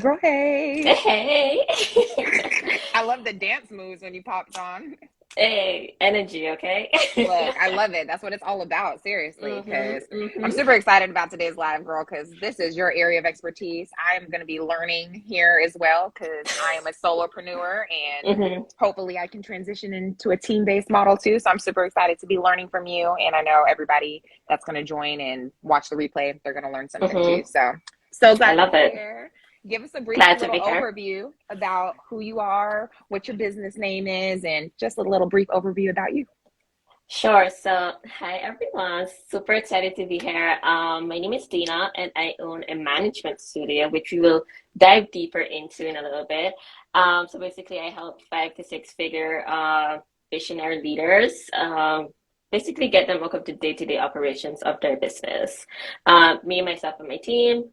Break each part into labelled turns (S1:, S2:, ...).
S1: Girl, hey.
S2: Hey.
S1: I love the dance moves when you popped on.
S2: Hey, energy, okay?
S1: Look, I love it. That's what it's all about, seriously, because I'm
S2: Mm-hmm.
S1: super excited about today's live, girl, because this is your area of expertise. I'm going to be learning here as well because I am a solopreneur and
S2: Mm-hmm.
S1: hopefully I can transition into a team-based model too. So I'm super excited to be learning from you. And I know everybody that's going to join and watch the replay, they're going to learn something too.
S2: Mm-hmm.
S1: So
S2: I
S1: glad to
S2: love
S1: be
S2: it.
S1: here. Give us a brief
S2: Glad to
S1: little
S2: be here.
S1: overview about who you are, what your business name is, and just a little brief overview about you.
S2: Sure. So, hi everyone. Super excited to be here. My name is Dena, and I own a management studio, which we will dive deeper into in a little bit. So basically, I help 5 to 6 figure visionary leaders basically get them hooked up to day-to-day operations of their business. Me, myself and my team.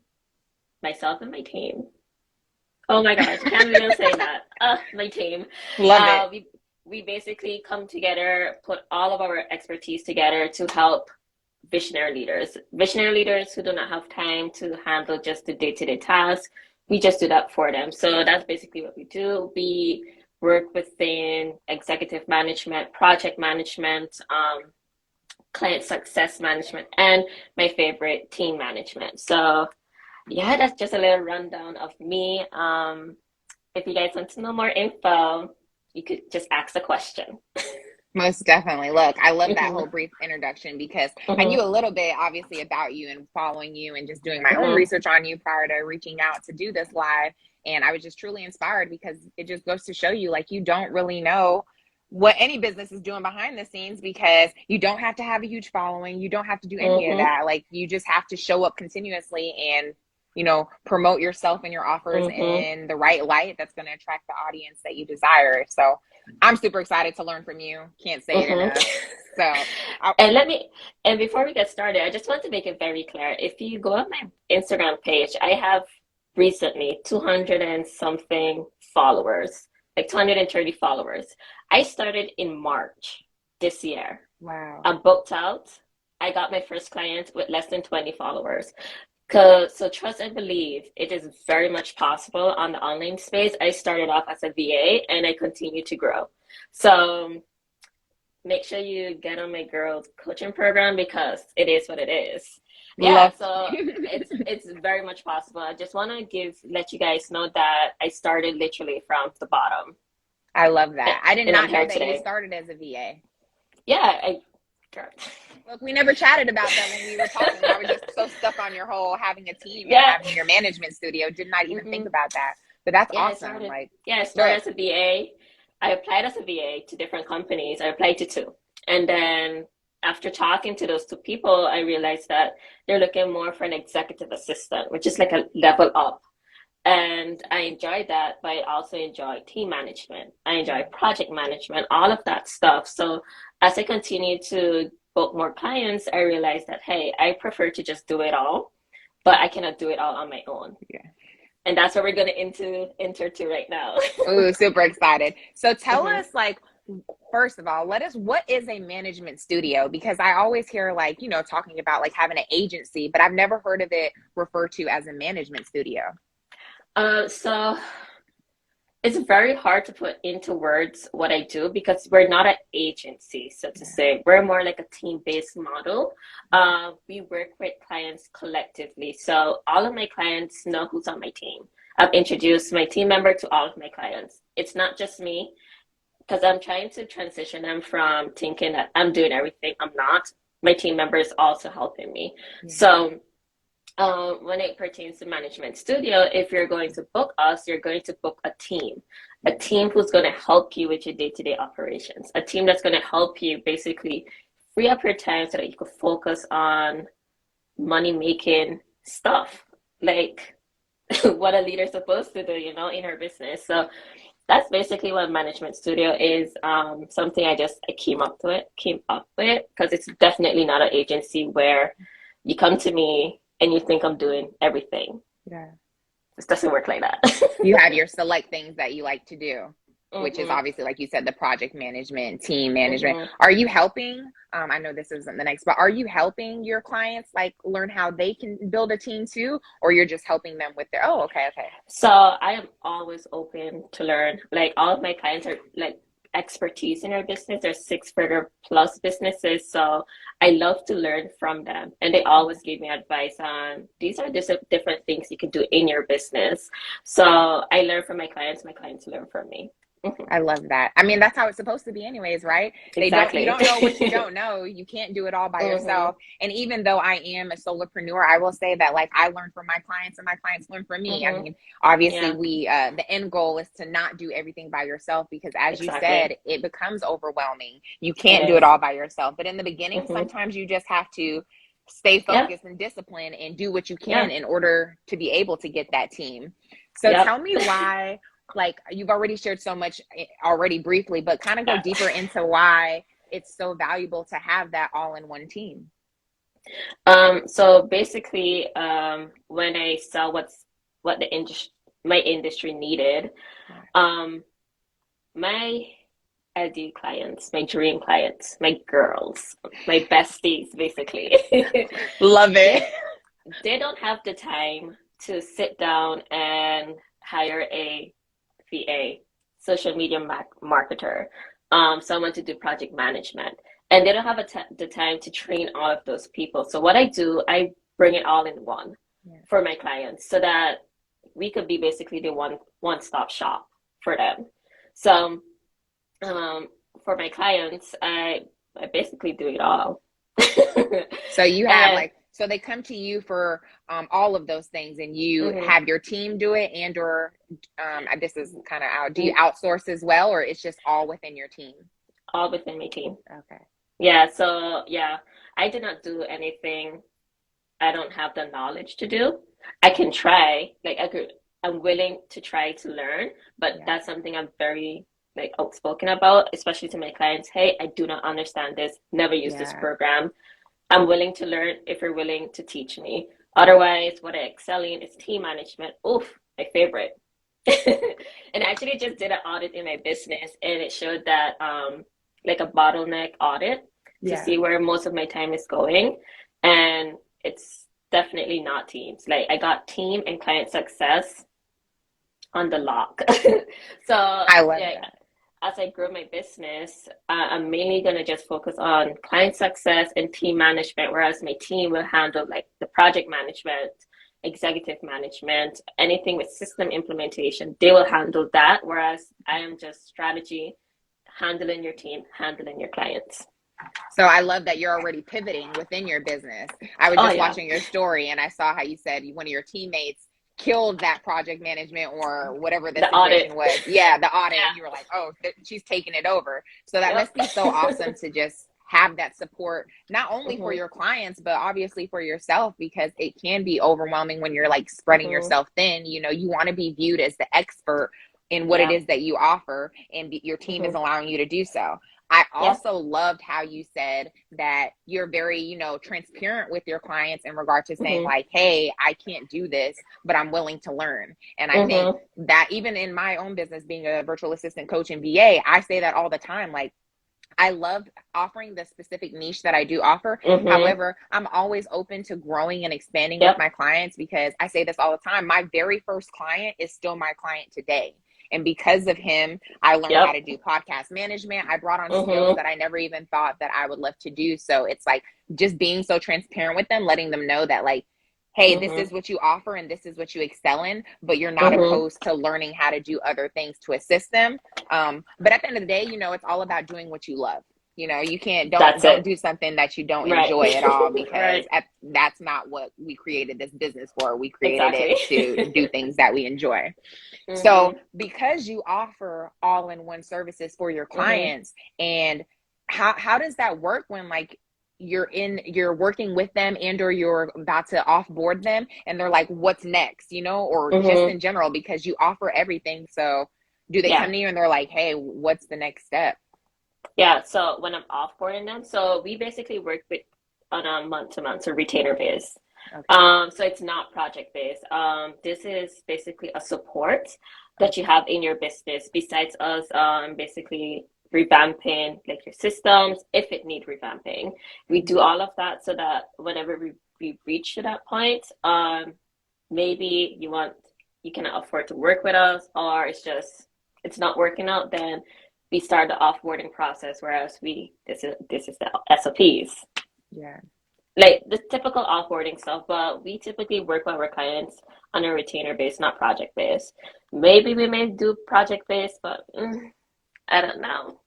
S2: Oh my gosh, can't even say that. My team.
S1: Love it.
S2: Uh, we we basically come together, put all of our expertise together to help visionary leaders who do not have time to handle just the day-to-day tasks. We just do that for them. So that's basically what we do. We work within executive management, project management, client success management, and my favorite, team management. So yeah, that's just a little rundown of me. If you guys want to know more info, you could just ask a question.
S1: Most definitely. Look, I love that
S2: Hmm.
S1: whole brief introduction because I
S2: Hmm.
S1: knew a little bit, obviously, about you and following you and just doing my own
S2: Hmm.
S1: research on you prior to reaching out to do this live. And I was just truly inspired because it just goes to show you, like, you don't really know what any business is doing behind the scenes because you don't have to have a huge following. You don't have to do any of
S2: Hmm.
S1: that. Like, you just have to show up continuously and promote yourself and your offers
S2: Hmm.
S1: in the right light that's going to attract the audience that you desire. So I'm super excited to learn from you. Can't say it
S2: Hmm.
S1: enough. So, I,
S2: And before we get started, I just want to make it very clear. If you go on my Instagram page, I have recently 200 and something followers, like 230 followers. I started in March this year.
S1: wow.
S2: I'm booked out. I got my first client with less than 20 followers. So trust and believe, it is very much possible on the online space. I started off as a VA and I continue to grow. So make sure you get on my girls coaching program because it is what it is. Yeah,
S1: Love.
S2: so it's very much possible. I just want to let you guys know that I started literally from the bottom,
S1: I love that. I did
S2: and I'm
S1: not know
S2: here
S1: that you
S2: today.
S1: started as a VA.
S2: Yeah, I girl.
S1: Look, we never chatted about that when we were talking. I was just so stuck on your whole having a team and
S2: Yeah.
S1: having your management studio. Did not even think
S2: Hmm.
S1: about that. But that's
S2: Yeah,
S1: awesome. Like,
S2: I started
S1: look,
S2: as a VA. I applied as a VA to different companies. I applied to two. And then after talking to those two people, I realized that they're looking more for an executive assistant, which is like a level up. And I enjoyed that, but I also enjoy team management. I enjoy project management, all of that stuff. So as I continue to book more clients, I realized that, hey, I prefer to just do it all, but I cannot do it all on my own.
S1: yeah.
S2: And that's what we're going to enter to right now.
S1: Ooh, super excited. So tell
S2: Hmm.
S1: us, like, first of all, what is a management studio? Because I always hear, like, talking about like having an agency, but I've never heard of it referred to as a management studio.
S2: So it's very hard to put into words what I do because we're not an agency, so to
S1: Yeah.
S2: say. We're more like a team-based model. We work with clients collectively. So all of my clients know who's on my team. I've introduced my team member to all of my clients. It's not just me because I'm trying to transition them from thinking that I'm doing everything. I'm not. My team member is also helping me.
S1: Yeah.
S2: So when it pertains to management studio, if you're going to book us, you're going to book a team who's going to help you with your day-to-day operations, a team that's going to help you basically free up your time so that you can focus on money making stuff, like what a leader's supposed to do, in her business. So that's basically what management studio is. Something I came up with because it's definitely not an agency where you come to me and you think I'm doing everything.
S1: Yeah.
S2: This doesn't work like that.
S1: You have your select things that you like to do. which is
S2: Mm-hmm.
S1: obviously, like you said, the project management, team management.
S2: Mm-hmm.
S1: Are you helping? I know this isn't the next, but are you helping your clients like learn how they can build a team too, or you're just helping them with their? Oh, okay, okay.
S2: So I am always open to learn. Like all of my clients are like expertise in their business. They're six-figure plus businesses. So I love to learn from them. And they always give me advice on these are just different things you can do in your business. So I learn from my clients learn from me. Mhm.
S1: I love that. I mean, that's how it's supposed to be anyways, right? You
S2: Exactly.
S1: don't know what you don't know. You can't do it all by
S2: hmm
S1: yourself. And even though I am a solopreneur, I will say that like I learn from my clients and my clients learn from me. I
S2: hmm
S1: mean, obviously
S2: Yeah,
S1: the end goal is to not do everything by yourself because as you
S2: exactly.
S1: said, it becomes overwhelming. You
S2: It
S1: can't do it
S2: is.
S1: all by yourself. But in the beginning,
S2: hmm
S1: sometimes you just have to stay
S2: Yeah,
S1: focused and disciplined and do what you
S2: yeah,
S1: can in order to be able to get that team. So
S2: yep.
S1: tell me why, like you've already shared so much already briefly, but kind of go
S2: Yeah.
S1: deeper into why it's so valuable to have that all in one team.
S2: So basically, when I saw what the industry my industry needed,
S1: Right.
S2: um, my ideal clients, my dream clients, my girls, my besties, basically,
S1: Love it.
S2: they they don't have the time to sit down and hire a VA, social media marketer, someone to do project management. And they don't have the time to train all of those people. So what I do, I bring it all in one
S1: Yeah.
S2: for my clients so that we could be basically the one-stop shop for them. So for my clients, I basically do it all.
S1: So you have
S2: And
S1: like, so they come to you for all of those things, and you
S2: mhm,
S1: have your team do it, and or this is kind of out. Do you outsource as well, or it's just all within your team?
S2: all within my team.
S1: Okay.
S2: Yeah, so yeah, I did not do anything I don't have the knowledge to do. I can try, like I'm willing to try to learn, but
S1: Yeah.
S2: that's something I'm very like outspoken about, especially to my clients. Hey, I do not understand this, never use this
S1: Yeah.
S2: program. I'm willing to learn if you're willing to teach me. Otherwise, what I excel in is team management. Oof, my favorite. And I actually just did an audit in my business, and it showed that like a bottleneck audit to
S1: Yeah.
S2: see where most of my time is going, and it's definitely not teams. Like I got team and client success on the lock. So
S1: I love
S2: yeah,
S1: that.
S2: as I grow my business, I'm mainly gonna just focus on client success and team management, whereas my team will handle like the project management, executive management, anything with system implementation. They will handle that, whereas I am just strategy, handling your team, handling your clients.
S1: So I love that you're already pivoting within your business. I was
S2: Oh
S1: just
S2: yeah,
S1: watching your story and I saw how you said one of your teammates killed that project management or whatever the
S2: the audit.
S1: situation was. Yeah, the audit. And you were
S2: Yeah.
S1: like, oh, she's taking it over. So that
S2: Yep.
S1: must be so awesome to just have that support, not only for
S2: hmm
S1: your clients, but obviously for yourself, because it can be overwhelming when you're like spreading
S2: hmm
S1: yourself thin. You want to be viewed as the expert in what it
S2: Yeah.
S1: is that you offer, and your team is
S2: hmm
S1: allowing you to do so. I
S2: Yeah.
S1: also loved how you said that you're very, transparent with your clients in regard to saying
S2: hmm
S1: like, hey, I can't do this, but I'm willing to learn. And I think
S2: hmm
S1: that even in my own business, being a virtual assistant coach and VA, I say that all the time. Like, I love offering the specific niche that I do offer.
S2: hmm
S1: However, I'm always open to growing and expanding with
S2: Yep.
S1: my clients because I say this all the time. My very first client is still my client today. And because of him, I learned how
S2: Yep.
S1: to do podcast management. I brought on skills
S2: hmm
S1: that I never even thought that I would love to do. So it's like just being so transparent with them, letting them know that, like, hey, this
S2: hmm
S1: is what you offer and this is what you excel in, but you're not
S2: hmm
S1: opposed to learning how to do other things to assist them. But at the end of the day, it's all about doing what you love. You can't don't
S2: That's
S1: don't
S2: it.
S1: do something that you don't
S2: Right.
S1: enjoy at all, because
S2: Right.
S1: that's not what we created this business for. We created it
S2: Exactly.
S1: to do things that we enjoy. So
S2: hmm
S1: because you offer all-in-one services for your
S2: hmm
S1: clients, and how does that work when like you're working with them and or you're about to offboard them and they're like, what's next, or just
S2: hmm
S1: in general, because you offer everything. So do they
S2: Yeah.
S1: come to you and they're like, hey, what's the next step?
S2: Yeah. So when I'm offboarding them, so we basically work with on a month to month, so retainer base.
S1: Okay.
S2: So it's not project based. This is basically a support. that you have in your business besides us basically revamping like your systems if it need revamping. We do all of that so that whenever we reach to that point, maybe you cannot afford to work with us, or it's not working out, then we start the offboarding process, whereas this is the SOPs.
S1: Yeah.
S2: Like the typical offboarding stuff, but we typically work with our clients on a retainer base, not project base. Maybe we may do project base, but I don't know.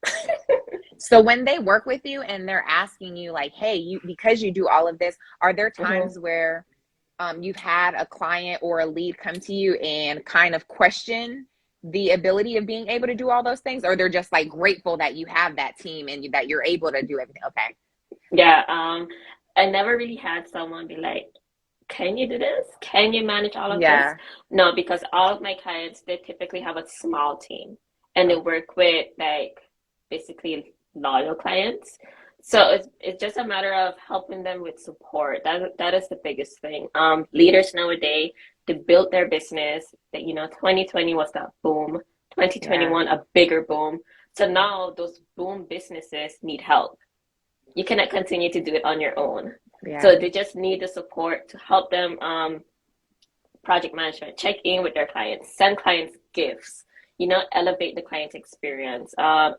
S1: So when they work with you and they're asking you like, hey, because you do all of this, are there times where you've had a client or a lead come to you and kind of question the ability of being able to do all those things, or they're just like grateful that you have that team and that you're able to do everything? Okay.
S2: Yeah, I never really had someone be like, can you do this? Can you manage all of this?
S1: Yeah.
S2: No, because all of my clients, they typically have a small team and they
S1: Okay.
S2: work with like basically loyal clients. So it's just a matter of helping them with support. That is the biggest thing. Leaders nowadays, they built their business. That 2020 was that boom.
S1: Yeah.
S2: 2021 a bigger boom. So now those boom businesses need help. You cannot continue to do it on your own.
S1: Yeah.
S2: So they just need the support to help them project management, check in with their clients, send clients gifts, elevate the client experience,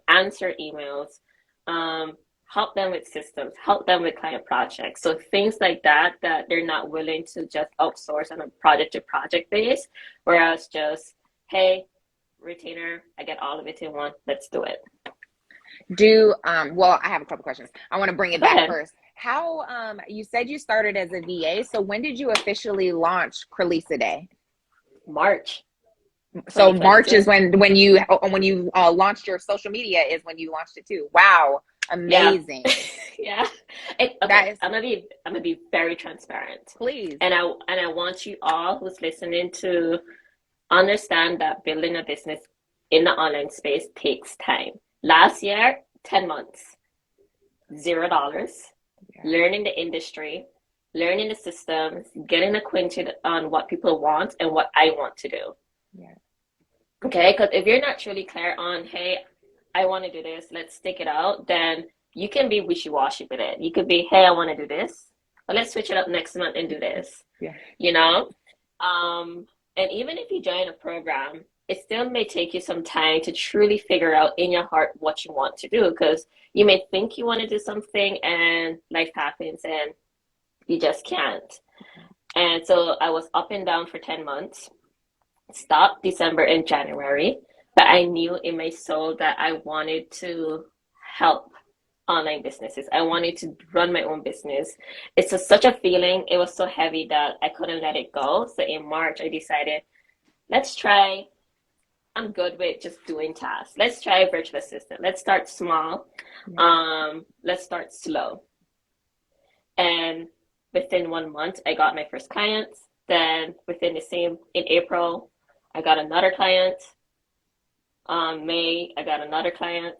S2: answer emails, help them with systems, help them with client projects. So things like that they're not willing to just outsource on a project to project base, whereas just, hey, retainer, I get all of it in one, let's do it.
S1: Well, I have a couple questions. I want to bring it
S2: Go
S1: back
S2: ahead.
S1: first. How you said you started as a VA, so when did you officially launch Kralisade?
S2: March
S1: So March
S2: 2022.
S1: is when you launched your social media, is when you launched it too. Wow,
S2: Yeah.
S1: amazing.
S2: Yeah.
S1: That
S2: Okay,
S1: is,
S2: I'm gonna be very transparent.
S1: please.
S2: And I want you all who's listening to understand that building a business in the online space takes time. Last year, 10 months, $0,
S1: Yeah.
S2: learning the industry, learning the systems, getting acquainted on what people want and what I want to do.
S1: Yeah.
S2: Okay, because if you're not truly clear on, hey, I want to do this, let's stick it out, then you can be wishy-washy with it. You could be, hey, I want to do this, but let's switch it up next month and do this,
S1: Yeah.
S2: you know? And even if you join a program, it still may take you some time to truly figure out in your heart what you want to do, because you may think you want to do something and life happens and you just can't. And so I was up and down for 10 months, stopped December and January, but I knew in my soul that I wanted to help online businesses. I wanted to run my own business. It's such a feeling. It was so heavy that I couldn't let it go. So in March, I decided, let's try. I'm good with just doing tasks. Let's try a virtual assistant. Let's start small. Let's start slow. And within 1 month, I got my first clients. Then in April, I got another client. May, I got another client.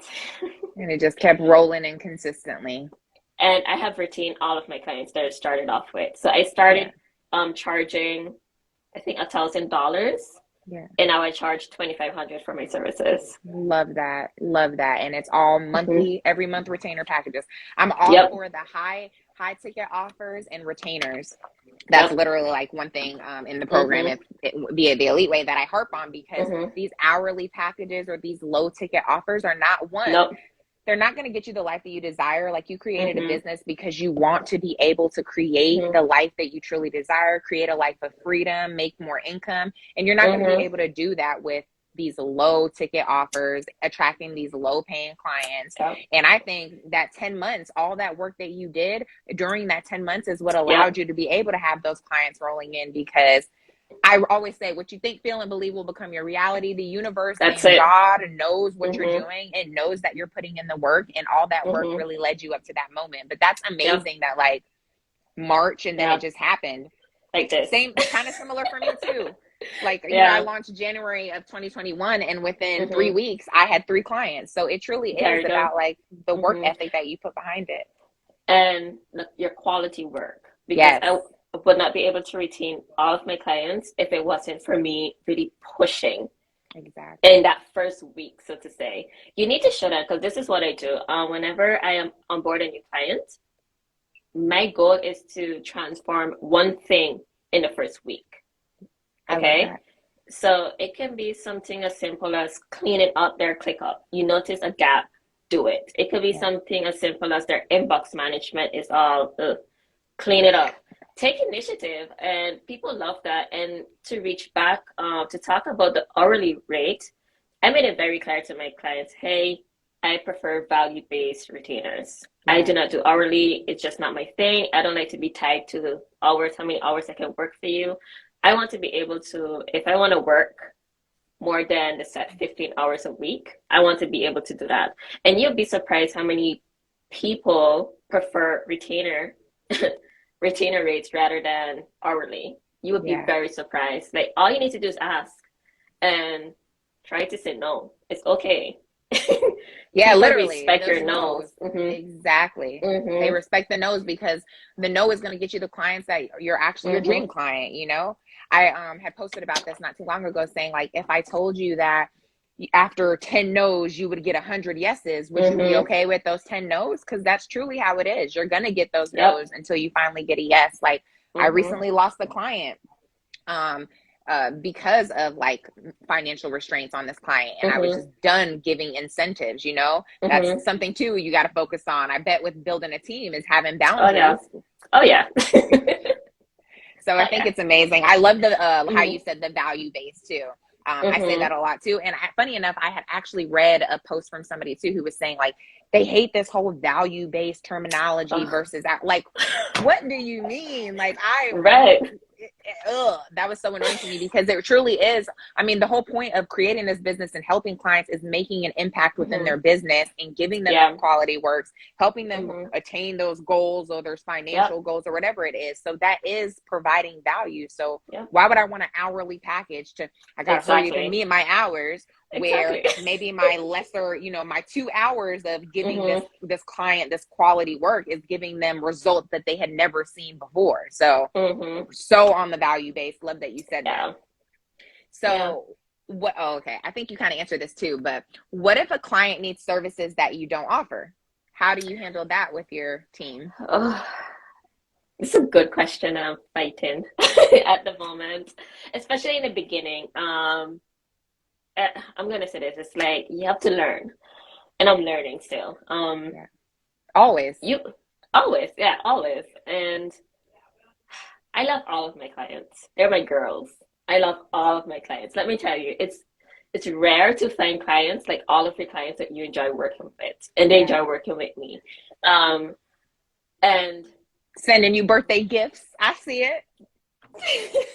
S1: And it just kept rolling in consistently.
S2: And I have retained all of my clients that I started off with. So I started charging, I think, $1,000.
S1: Yeah.
S2: And now I charge $2,500 for my services.
S1: Love that. Love that. And it's all monthly, every month retainer packages. I'm all
S2: Yep.
S1: for the high ticket offers and retainers. That's literally like one thing in the program, it via the Elite Way, that I harp on, because these hourly packages or these low ticket offers are not
S2: Nope.
S1: they're not going to get you the life that you desire. Like, you created a business because you want to be able to create the life that you truly desire, create a life of freedom, make more income. And you're not going to be able to do that with these low ticket offers, attracting these low paying clients.
S2: Yep.
S1: And I think that 10 months, all that work that you did during that 10 months is what allowed you to be able to have those clients rolling in, because I always say, what you think, feel, and believe will become your reality. The universe
S2: That's
S1: and
S2: it.
S1: God knows what you're doing and knows that you're putting in the work, and all that work really led you up to that moment. But that's amazing that like March and then it just happened.
S2: Like this.
S1: Same, kind of similar for me too. Like, I launched January of 2021, and within 3 weeks I had 3 clients. So it truly is about like the work ethic that you put behind it.
S2: And your quality work. Because I would not be able to retain all of my clients if it wasn't for me really pushing
S1: Exactly.
S2: in that first week, so to say. You need to show that because this is what I do. Whenever I am on board a new client, my goal is to transform one thing in the first week.
S1: I love
S2: Okay.
S1: that.
S2: So it can be something as simple as cleaning up their ClickUp. You notice a gap, do it. It could be
S1: Yeah.
S2: something as simple as their inbox management is all clean it up. Take initiative, and people love that. And to reach back to talk about the hourly rate, I made it very clear to my clients, hey, I prefer value-based retainers. I
S1: Yeah.
S2: do not do hourly. It's just not my thing. I don't like to be tied to the hours, how many hours I can work for you. I want to be able to, if I want to work more than the set 15 hours a week, I want to be able to do that. And you'll be surprised how many people prefer retainer rates rather than hourly. You would be
S1: Yeah.
S2: very surprised. Like all you need to do is ask and try to say no. It's okay.
S1: Yeah,
S2: People
S1: literally,
S2: respect
S1: those
S2: your no's.
S1: no's. Exactly. They
S2: Mm-hmm.
S1: respect the no's because the no is going to get you the clients that you're actually your dream
S2: Mm-hmm.
S1: client, you know? I had posted about this not too long ago saying like if I told you that after 10 no's you would get 100 yeses, would you be
S2: Mm-hmm.
S1: okay with those 10 no's? Because that's truly how it is. You're going to get those
S2: Yep.
S1: no's until you finally get a yes. Like I
S2: Mm-hmm.
S1: recently lost a client um because of like financial restraints on this client, and I was
S2: Mm-hmm.
S1: just done giving incentives, you know. That's
S2: Mm-hmm.
S1: something too you got to focus on. I bet with building a team is having
S2: Oh yeah.
S1: boundaries.
S2: Oh yeah.
S1: So I
S2: Oh
S1: think
S2: yeah.
S1: it's amazing. I love the how you
S2: Mm-hmm.
S1: said the value base too. I say
S2: Mm-hmm.
S1: that a lot too. And funny enough, I had actually read a post from somebody too who was saying like they hate this whole value based terminology
S2: Oh.
S1: versus that. Like, what do you mean? Like,
S2: Right.
S1: that was so annoying to me because it truly is. I mean, the whole point of creating this business and helping clients is making an impact within
S2: Mm-hmm.
S1: their business and giving them
S2: Yeah.
S1: that quality works, helping them
S2: Mm-hmm.
S1: attain those goals or those
S2: Yep.
S1: financial goals or whatever it is. So that is providing value. So
S2: Yep.
S1: why would I want an hourly package to, I got to hurry up and
S2: Exactly.
S1: meet my hours, where
S2: Exactly.
S1: maybe my lesser, you know, my 2 hours of giving
S2: Mm-hmm.
S1: this client this quality work is giving them results that they had never seen before. So
S2: Mm-hmm.
S1: so on the value base. Love that you said that.
S2: Yeah. Yeah.
S1: So what, oh, okay. I think you kind of answered this too, but what if a client needs services that you don't offer? How do you handle that with your team?
S2: Oh, it's a good question. I'm fighting at the moment, especially in the beginning. I'm gonna say this. It's like you have to learn, and I'm learning still.
S1: Yeah. Always.
S2: You always, yeah, always, and I love all of my clients. They're my girls. I love all of my clients. Let me tell you, it's rare to find clients like all of your clients that you enjoy working with, and they
S1: Yeah.
S2: enjoy working with me. Um, and
S1: Sending you birthday gifts. I see it.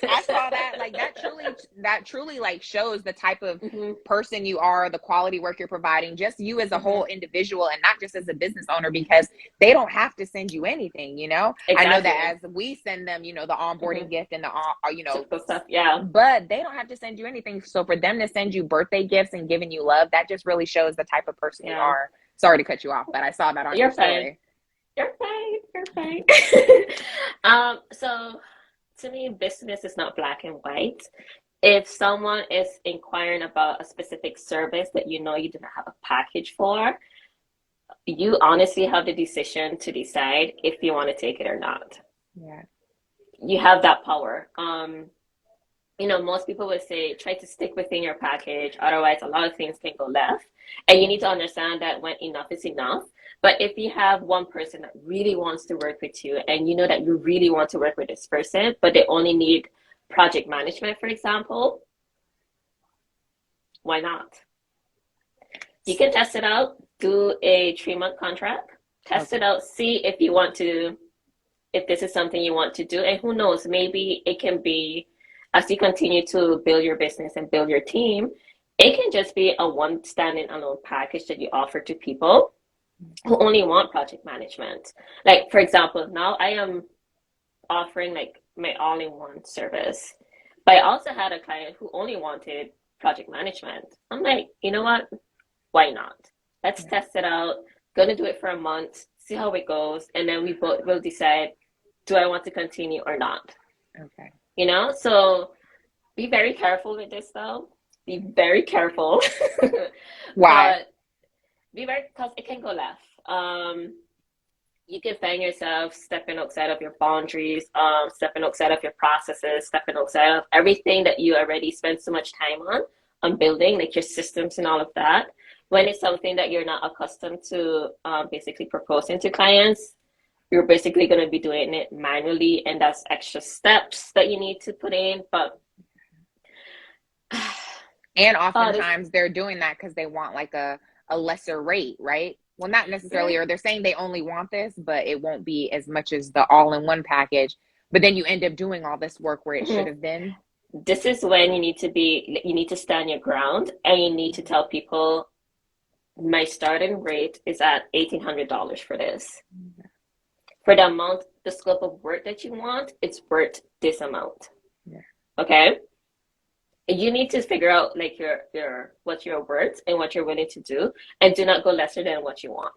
S1: I saw that. Like that truly like shows the type of
S2: hmm
S1: person you are, the quality work you're providing, just you as a whole
S2: hmm
S1: individual and not just as a business owner, because they don't have to send you anything, you know. I know that
S2: Exactly.
S1: as we send them, you know, the
S2: hmm
S1: onboarding gift and the you know,
S2: Typical stuff. Yeah.
S1: but they don't have to send you anything. So for them to send you birthday gifts and giving you love, that just really shows the type of person you
S2: Yeah.
S1: are. Sorry to cut you off, but I saw that on your
S2: You're fine.
S1: story.
S2: You're fine. You're fine. So to me, business is not black and white. If someone is inquiring about a specific service that you know you do not have a package for, you honestly have the decision to decide if you want to take it or not.
S1: Yeah.
S2: You have that power. Most people would say try to stick within your package, otherwise a lot of things can go left. And you
S1: Yeah.
S2: need to understand that when enough is enough. But if you have one person that really wants to work with you and you know that you really want to work with this person, but they only need project management, for example, why not? You can test it out, do a 3-month contract, test it
S1: Okay.
S2: out, see if you want to, if this is something you want to do. And who knows, maybe it can be, as you continue to build your business and build your team, it can just be a one standing alone package that you offer to people who only want project management. Like, for example, now I am offering like my all in one service, but I also had a client who only wanted project management. I'm like, you know what? Why not? Let's
S1: Yeah.
S2: test it out. Gonna do it for a month, see how it goes, and then we both will decide, do I want to continue or not?
S1: Okay.
S2: So be very careful with this though. be very careful.
S1: Why?
S2: But be very, because it can go left. You can find yourself stepping outside of your boundaries, stepping outside of your processes, stepping outside of everything that you already spent so much time on building, like your systems and all of that. When it's something that you're not accustomed to basically proposing to clients, you're basically going to be doing it manually, and that's extra steps that you need to put in. But
S1: And
S2: this,
S1: oftentimes they're doing that because they want like a lesser rate, right? Well, not necessarily, or they're saying they only want this, but it won't be as much as the all-in-one package. But then you end up doing all this work where it should have been.
S2: this is when you need to stand your ground, and you need to tell people my starting rate is at $1,800 for this. For the amount, the scope of work that you want, it's worth this amount.
S1: Yeah.
S2: Okay? You need to figure out like your what you're worth and what you're willing to do, and do not go lesser than what you want.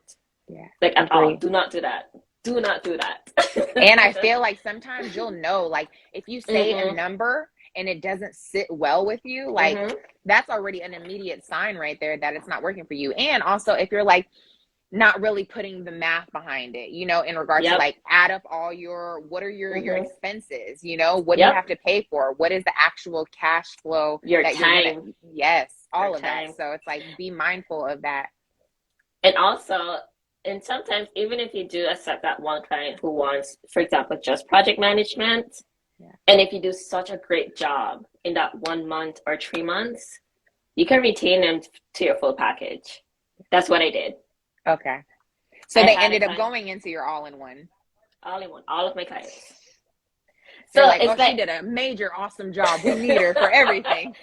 S1: Yeah.
S2: Like at all. Do not do that. Do not do that.
S1: And I feel like sometimes you'll know, like if you say a number and it doesn't sit well with you, like that's already an immediate sign right there that it's not working for you. And also if you're like not really putting the math behind it, you know, in regards to like add up all what are your expenses, you know, what do you have to pay for? What is the actual cash flow?
S2: Your
S1: that
S2: time.
S1: You're gonna, yes, all
S2: your
S1: of
S2: time.
S1: that. So it's like, be mindful of that.
S2: And also, and sometimes even if you do accept that one client who wants, for example, just project management, and if you do such a great job in that 1 month or 3 months, you can retain them to your full package. That's what I did.
S1: Okay. So they ended up going into your all-in-one.
S2: All-in-one, all of my clients.
S1: So like, oh, she did a major awesome job. We need her for everything.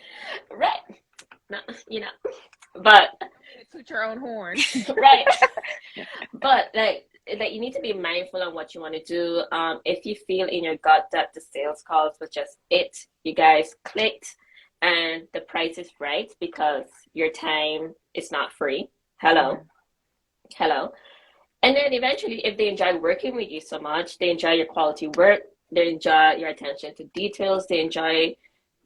S2: Right. No, you know, but
S1: toot your own horn.
S2: Right. But like you need to be mindful of what you want to do. If you feel in your gut that the sales calls was just you guys clicked and the price is right because your time is not free. Hello. And then eventually, if they enjoy working with you so much, they enjoy your quality work, they enjoy your attention to details, they enjoy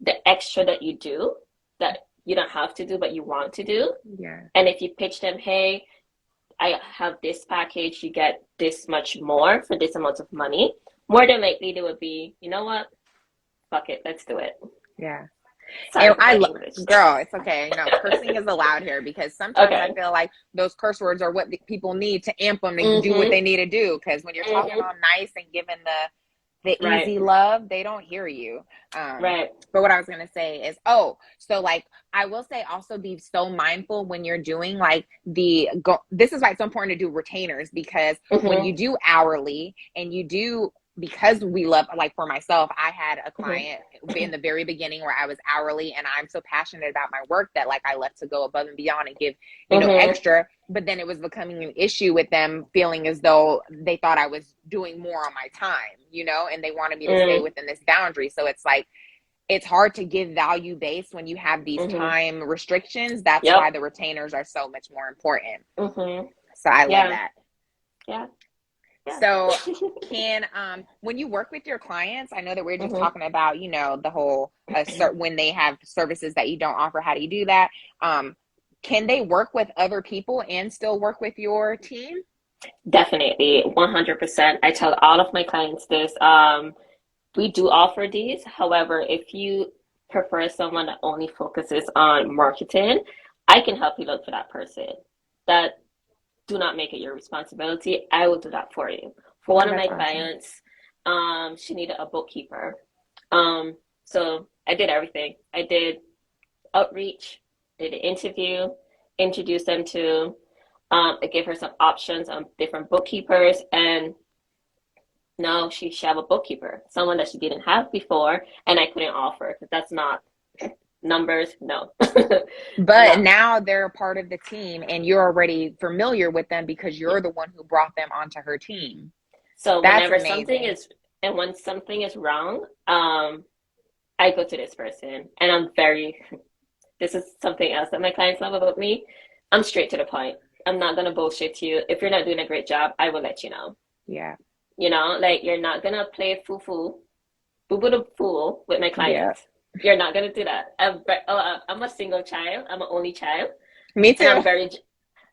S2: the extra that you do that you don't have to do, but you want to do.
S1: Yeah.
S2: And if you pitch them, hey, I have this package, you get this much more for this amount of money, more than likely they would be, you know what? Fuck it, let's do it.
S1: Yeah.
S2: Sorry,
S1: and girl, it's okay. You know, cursing is allowed here because sometimes I feel like those curse words are what people need to amp them to do what they need to do. Because when you're talking all nice and giving the easy love, they don't hear you. But what I was gonna say is, so like I will say also be so mindful when you're doing like this is why it's so important to do retainers, because when you do hourly and you do, because we love, like for myself, I had a client in the very beginning where I was hourly, and I'm so passionate about my work that like I left to go above and beyond and give, you know, extra. But then it was becoming an issue with them feeling as though they thought I was doing more on my time, you know, and they wanted me to stay within this boundary. So it's like, it's hard to give value based when you have these time restrictions. That's why the retainers are so much more important. So I love that.
S2: Yeah.
S1: So can, when you work with your clients, I know that we're just talking about, you know, the whole, when they have services that you don't offer, how do you do that? Can they work with other people and still work with your team?
S2: Definitely, 100%. I tell all of my clients this. We do offer these. However, if you prefer someone that only focuses on marketing, I can help you look for that person. Do not make it your responsibility. I will do that for you. For one of my clients, she needed a bookkeeper. So I did everything. I did outreach, did an interview, introduced them to, I gave her some options on different bookkeepers, and now she have a bookkeeper, someone that she didn't have before, and I couldn't offer because that's not numbers, no.
S1: But now they're a part of the team and you're already familiar with them because you're the one who brought them onto her team.
S2: So whenever when something is wrong, I go to this person, and this is something else that my clients love about me. I'm straight to the point. I'm not going to bullshit you. If you're not doing a great job, I will let you know.
S1: Yeah.
S2: You know, like you're not going to play boo-boo the fool with my clients. You're not gonna do that. I'm a single child. I'm an only child,
S1: Me
S2: and
S1: too.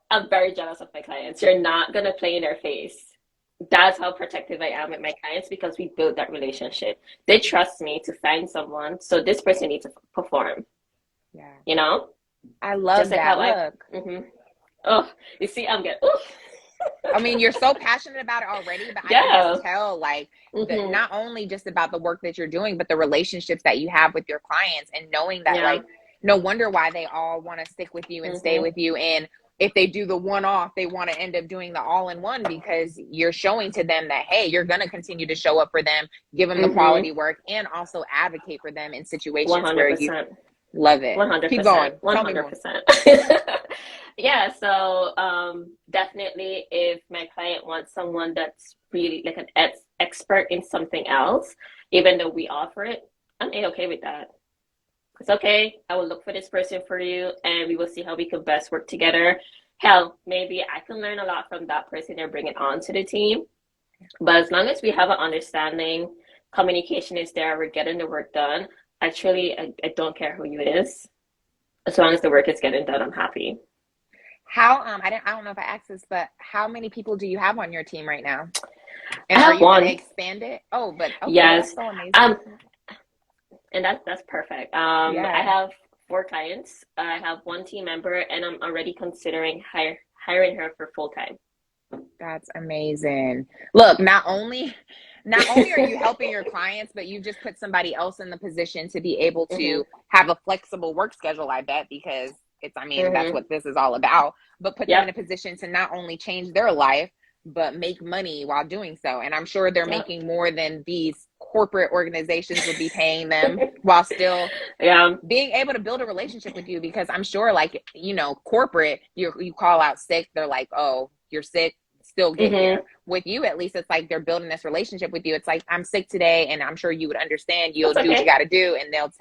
S2: I'm very jealous of my clients. You're not gonna play in their face. That's how protective I am with my clients because we build that relationship. They trust me to find someone, so this person needs to perform.
S1: Yeah.
S2: You know,
S1: I
S2: just
S1: love
S2: like
S1: that.
S2: how I.
S1: Look.
S2: hmm Oh, you see, I'm good. Oh,
S1: I mean, you're so passionate about it already, but I can just
S2: yeah.
S1: tell, like, that
S2: hmm
S1: not only just about the work that you're doing, but the relationships that you have with your clients, and knowing that,
S2: Yeah.
S1: like, no wonder why they all want to stick with you and stay
S2: hmm
S1: with you. And if they do the one off, they want to end up doing the all in one because you're showing to them that, hey, you're going to continue to show up for them, give them the
S2: hmm
S1: quality work, and also advocate for them in situations where you
S2: 100%.
S1: love it. Keep
S2: 100%.
S1: going. Tell me more.
S2: 100%. Yeah, so definitely if my client wants someone that's really like an expert in something else, even though we offer it, I'm okay with that. It's okay. I will look for this person for you and we will see how we can best work together. Hell, maybe I can learn a lot from that person they're bringing on to the team. But as long as we have an understanding, communication is there, we're getting the work done. I don't care who you is. As long as the work is getting done, I'm happy.
S1: How I don't know if I asked this, but how many people do you have on your team right now?
S2: I
S1: And are
S2: have
S1: you going to
S2: one.
S1: expand it? Oh, but okay, that's
S2: Yes.
S1: so amazing.
S2: Um, and that's perfect. I
S1: Yeah,
S2: have four clients. I have one team member, and I'm already considering hiring her for full time.
S1: that's amazing. Look, not only are you helping your clients, but you just put somebody else in the position to be able
S2: hmm
S1: to have a flexible work schedule, I bet, because I mean, that's
S2: hmm
S1: what this is all about, but put them in a
S2: Yep.
S1: position to not only change their life, but make money while doing so. And I'm sure they're
S2: Yep.
S1: making more than these corporate organizations would be paying them while still
S2: Yeah.
S1: being able to build a relationship with you, because I'm sure, like, corporate, you call out sick, they're like, oh, you're sick, still get
S2: hmm
S1: here. With you, at least, it's like they're building this relationship with you. It's like, I'm sick today, and I'm sure you would understand. You'll
S2: That's
S1: do what you
S2: okay.
S1: got to do, and they'll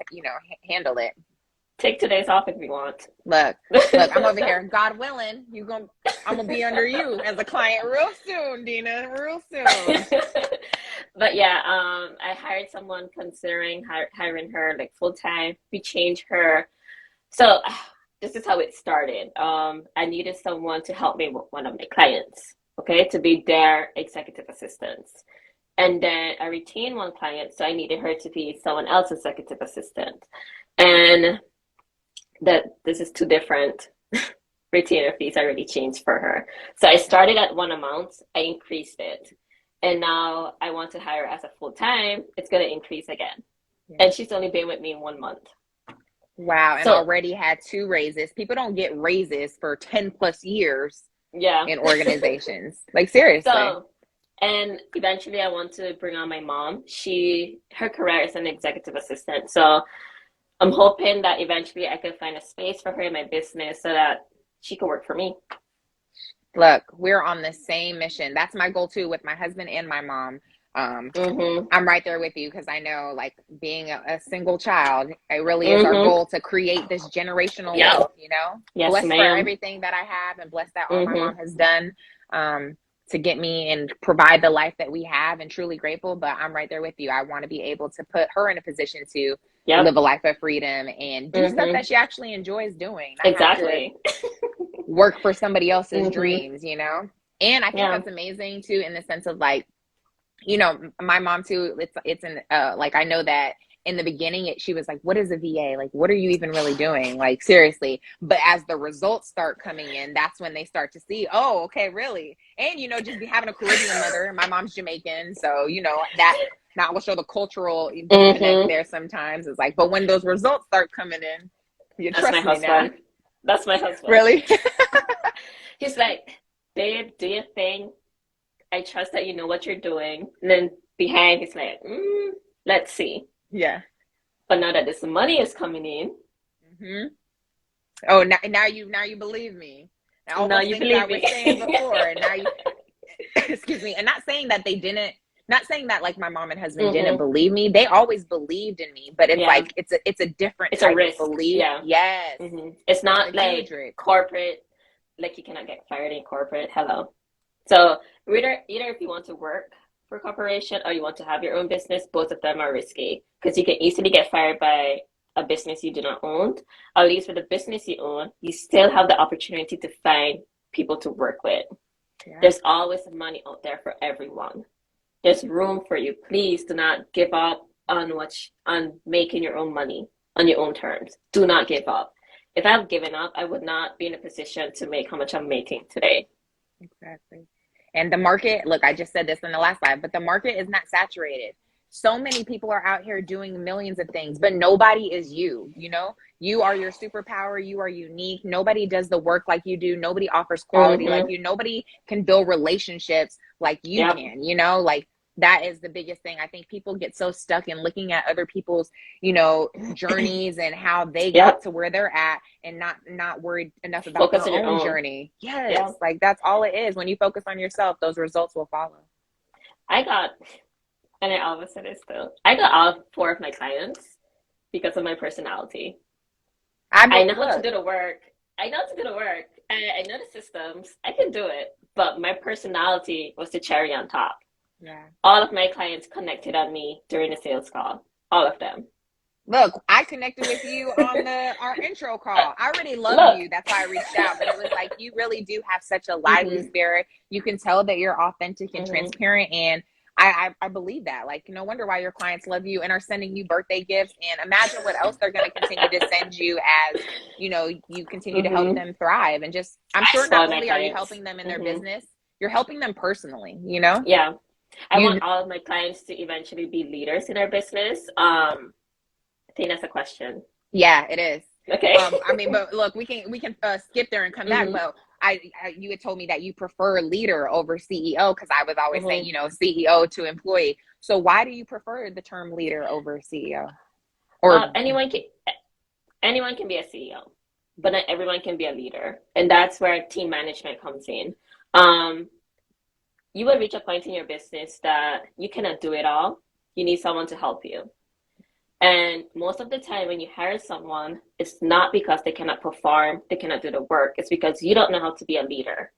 S1: handle it.
S2: Take 2 days off if you want.
S1: Look, look, I'm over here, God willing, I'm gonna be under you as a client real soon, Dena, real soon.
S2: But yeah, I hired someone considering hiring her like full time. We changed her. So this is how it started. I needed someone to help me with one of my clients, okay, to be their executive assistant. And then I retained one client, so I needed her to be someone else's executive assistant. And that this is two different retainer fees already changed for her. So I started at one amount, I increased it. And now I want to hire her as a full time, it's going to increase again.
S1: Yeah.
S2: And she's only been with me 1 month.
S1: Wow, and
S2: So,
S1: already had two raises. People don't get raises for 10 plus years
S2: yeah.
S1: in organizations. Like, seriously.
S2: So, and eventually I want to bring on my mom. Her career is an executive assistant. So I'm hoping that eventually I can find a space for her in my business so that she can work for me.
S1: Look, we're on the same mission. That's my goal too, with my husband and my mom. Um,
S2: Mm-hmm.
S1: I'm right there with you, because I know, like, being a single child, it really is our
S2: Mm-hmm.
S1: goal to create this generational
S2: Yep.
S1: wealth,
S2: Yes,
S1: blessed for
S2: ma'am.
S1: everything that I have, and blessed that all my
S2: Mm-hmm.
S1: mom has done, to get me and provide the life that we have, and truly grateful. But I'm right there with you. I want to be able to put her in a position to live
S2: Yep.
S1: a life of freedom and do stuff
S2: Mm-hmm.
S1: that she actually enjoys doing, not have to
S2: Exactly.
S1: work for somebody else's
S2: Mm-hmm.
S1: dreams. And I think
S2: Yeah.
S1: that's amazing too, in the sense of, like, my mom too, it's an like, I know that in the beginning, she was like, what is a VA? Like, what are you even really doing? Like, seriously. But as the results start coming in, that's when they start to see, oh, okay, really. And just be having a Caribbean mother. My mom's Jamaican, so that will show the cultural disconnect
S2: Mm-hmm.
S1: there sometimes. It's like, but when those results start coming in, you
S2: That's my
S1: trust me now.
S2: husband. That's my husband.
S1: Really.
S2: He's like, babe, do your thing. I trust that you know what you're doing. And then behind, he's like, let's see.
S1: Yeah.
S2: But now that this money is coming in,
S1: Hmm. Oh, now you believe me. Now, all
S2: now
S1: those
S2: you
S1: things I
S2: believe
S1: was
S2: me.
S1: saying before, and now you, excuse me, and not saying that they didn't, not saying that, like, my mom and husband didn't
S2: hmm
S1: believe me. They always believed in me, but it's
S2: Yeah,
S1: like it's a different
S2: it's a
S1: type of
S2: risk.
S1: belief.
S2: Yeah.
S1: Yes,
S2: It's
S1: it's a
S2: not
S1: huge
S2: like
S1: risk.
S2: corporate, like you cannot get fired in corporate. Hello. So either if you want to work for a corporation or you want to have your own business, both of them are risky because you can easily get fired by a business you do not own. At least with the business you own, you still have the opportunity to find people to work with.
S1: Yeah.
S2: There's always money out there for everyone. There's room for you. Please do not give up on making your own money on your own terms. Do not give up. If I've given up, I would not be in a position to make how much I'm making today.
S1: Exactly. And the market, look, I just said this in the last live, but the market is not saturated. So many people are out here doing millions of things, but nobody is you, you know? You are your superpower. You are unique. Nobody does the work like you do. Nobody offers quality like
S2: Mm-hmm.
S1: you. Nobody can build relationships like you
S2: Yep.
S1: can, you know? Like that is the biggest thing. I think people get so stuck in looking at other people's, you know, journeys and how they got
S2: Yep.
S1: to where they're at and not worried enough about
S2: Focus
S1: their
S2: on your
S1: own
S2: own.
S1: journey. Yes,
S2: Yeah.
S1: like that's all it is. When you focus on yourself, those results will follow.
S2: I got, and I always say this too, I got all four of my clients because of my personality.
S1: I
S2: I
S1: mean,
S2: know how to
S1: look,
S2: do the work. I know how to do the work. I know the systems. I can do it. But my personality was the cherry on top.
S1: yeah.
S2: All of my clients connected on me during the sales call. All of them.
S1: Look, I connected with you on the our intro call. I already love
S2: Look.
S1: you. That's why I reached out. But it was like you really do have such a lively
S2: Mm-hmm.
S1: spirit. You can tell that you're authentic and
S2: Mm-hmm.
S1: transparent. And I believe that. Like, no wonder why your clients love you and are sending you birthday gifts. And imagine what else they're going to continue to send you as, you know, you continue to help
S2: Mm-hmm.
S1: them thrive. And just, I'm
S2: I
S1: sure not
S2: spoil my
S1: only are you
S2: clients.
S1: helping them in their
S2: Mm-hmm.
S1: business, you're helping them personally, you know?
S2: Yeah. I
S1: You
S2: want all of my clients to eventually be leaders in their business. I think that's a question.
S1: Yeah, it is.
S2: Okay.
S1: I mean, but look, we can skip there and come back.
S2: Mm-hmm.
S1: But you had told me that you prefer leader over CEO because I was always saying,
S2: Mm-hmm.
S1: you know, CEO to employee. So why do you prefer the term leader over CEO? Or
S2: Anyone can be a CEO, but not everyone can be a leader, and that's where team management comes in. Um, you will reach a point in your business that you cannot do it all. You need someone to help you. And most of the time, when you hire someone, it's not because they cannot perform, they cannot do the work. It's because you don't know how to be a leader.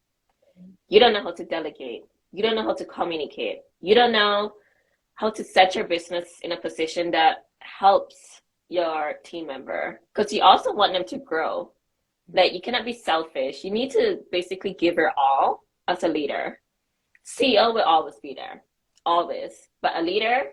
S2: You don't know how to delegate. You don't know how to communicate. You don't know how to set your business in a position that helps your team member because you also want them to grow. Like you cannot be selfish. You need to basically give your all as a leader. CEO will always be there, always. But a leader,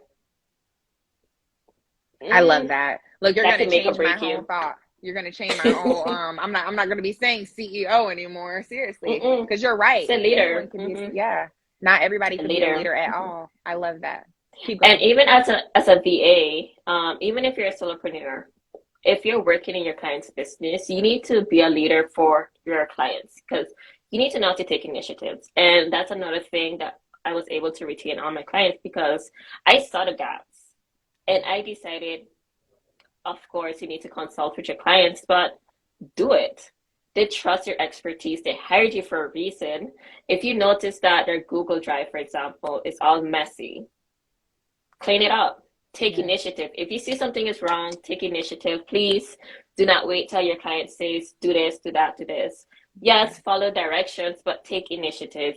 S1: I love
S2: mm,
S1: that. Look, you're
S2: that
S1: gonna
S2: can make or
S1: change my
S2: break
S1: whole
S2: you.
S1: thought. You're gonna change my whole. I'm not gonna be saying CEO anymore. Seriously,
S2: Mm-mm.
S1: because you're right.
S2: It's a
S1: Anyone
S2: leader.
S1: can be. Yeah, not everybody
S2: A
S1: can be a
S2: leader.
S1: leader at all. I love that. Keep
S2: And
S1: going.
S2: even as a VA, even if you're a solopreneur, if you're working in your client's business, you need to be a leader for your clients because you need to know how to take initiatives. And that's another thing that I was able to retain on my clients because I saw the gaps and I decided, of course, you need to consult with your clients, but do it. They trust your expertise. They hired you for a reason. If you notice that their Google Drive, for example, is all messy, clean it up. Take
S1: Yeah.
S2: initiative. If you see something is wrong, take initiative. Please do not wait till your client says, do this, do that, do this.
S1: Yeah.
S2: Yes, follow directions, but take initiative.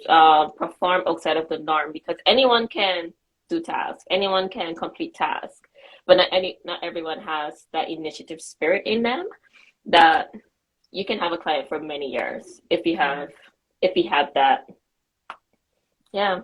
S2: Perform outside of the norm because anyone can do tasks. Anyone can complete tasks, but not everyone has that initiative spirit in them. That you can have a client for many years
S1: Yeah.
S2: if you have that. Yeah,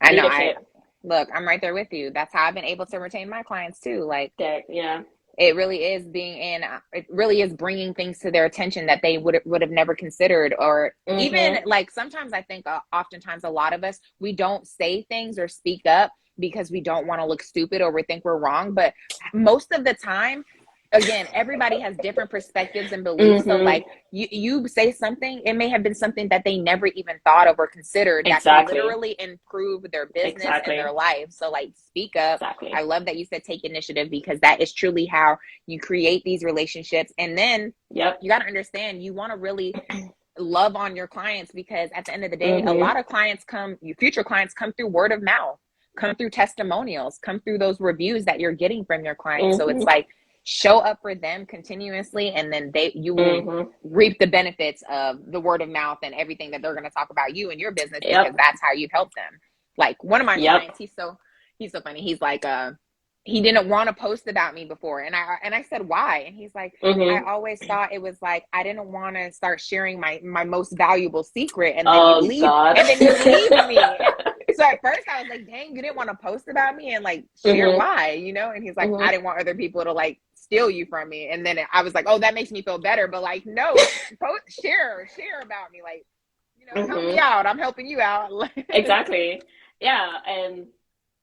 S1: I know. I
S2: leadership.
S1: look. I'm right there with you. That's how I've been able to retain my clients too. Like
S2: There, yeah.
S1: it really is being in. It really is bringing things to their attention that they would have never considered, or even
S2: Mm-hmm.
S1: like sometimes I think oftentimes a lot of us we don't say things or speak up because we don't want to look stupid or we think we're wrong. But most of the time, again, everybody has different perspectives and beliefs. So
S2: Mm-hmm.
S1: like you say something, it may have been something that they never even thought of or considered that could
S2: Exactly.
S1: literally improve their business and their
S2: Exactly.
S1: life. So like speak up. I
S2: Exactly.
S1: love that you said take initiative because that is truly how you create these relationships. And then
S2: Yep.
S1: you got to understand you want to really love on your clients because at the end of the day, a
S2: Mm-hmm.
S1: lot of clients come, your future clients come through word of mouth, come through testimonials, come through those reviews that you're getting from your clients. So it's
S2: Mm-hmm.
S1: like show up for them continuously and then you will
S2: Mm-hmm.
S1: reap the benefits of the word of mouth and everything that they're going to talk about you and your business because
S2: Yep.
S1: that's how you've helped them. Like one of my
S2: Yep.
S1: clients, he's so funny. He's like, he didn't want to post about me before. And I said, why? And he's like, I
S2: Mm-hmm.
S1: always thought it was like, I didn't want to start sharing my most valuable secret.
S2: Oh God.
S1: And then you leave me. So at first I was like, dang, you didn't want to post about me and like share
S2: Mm-hmm.
S1: why, you know? And he's like, I
S2: Mm-hmm.
S1: didn't want other people to like steal you from me. And then I was like, oh, that makes me feel better. But like, no, share about me. Like, you know, help me
S2: Mm-hmm.
S1: out. I'm helping you out.
S2: Exactly. Yeah. And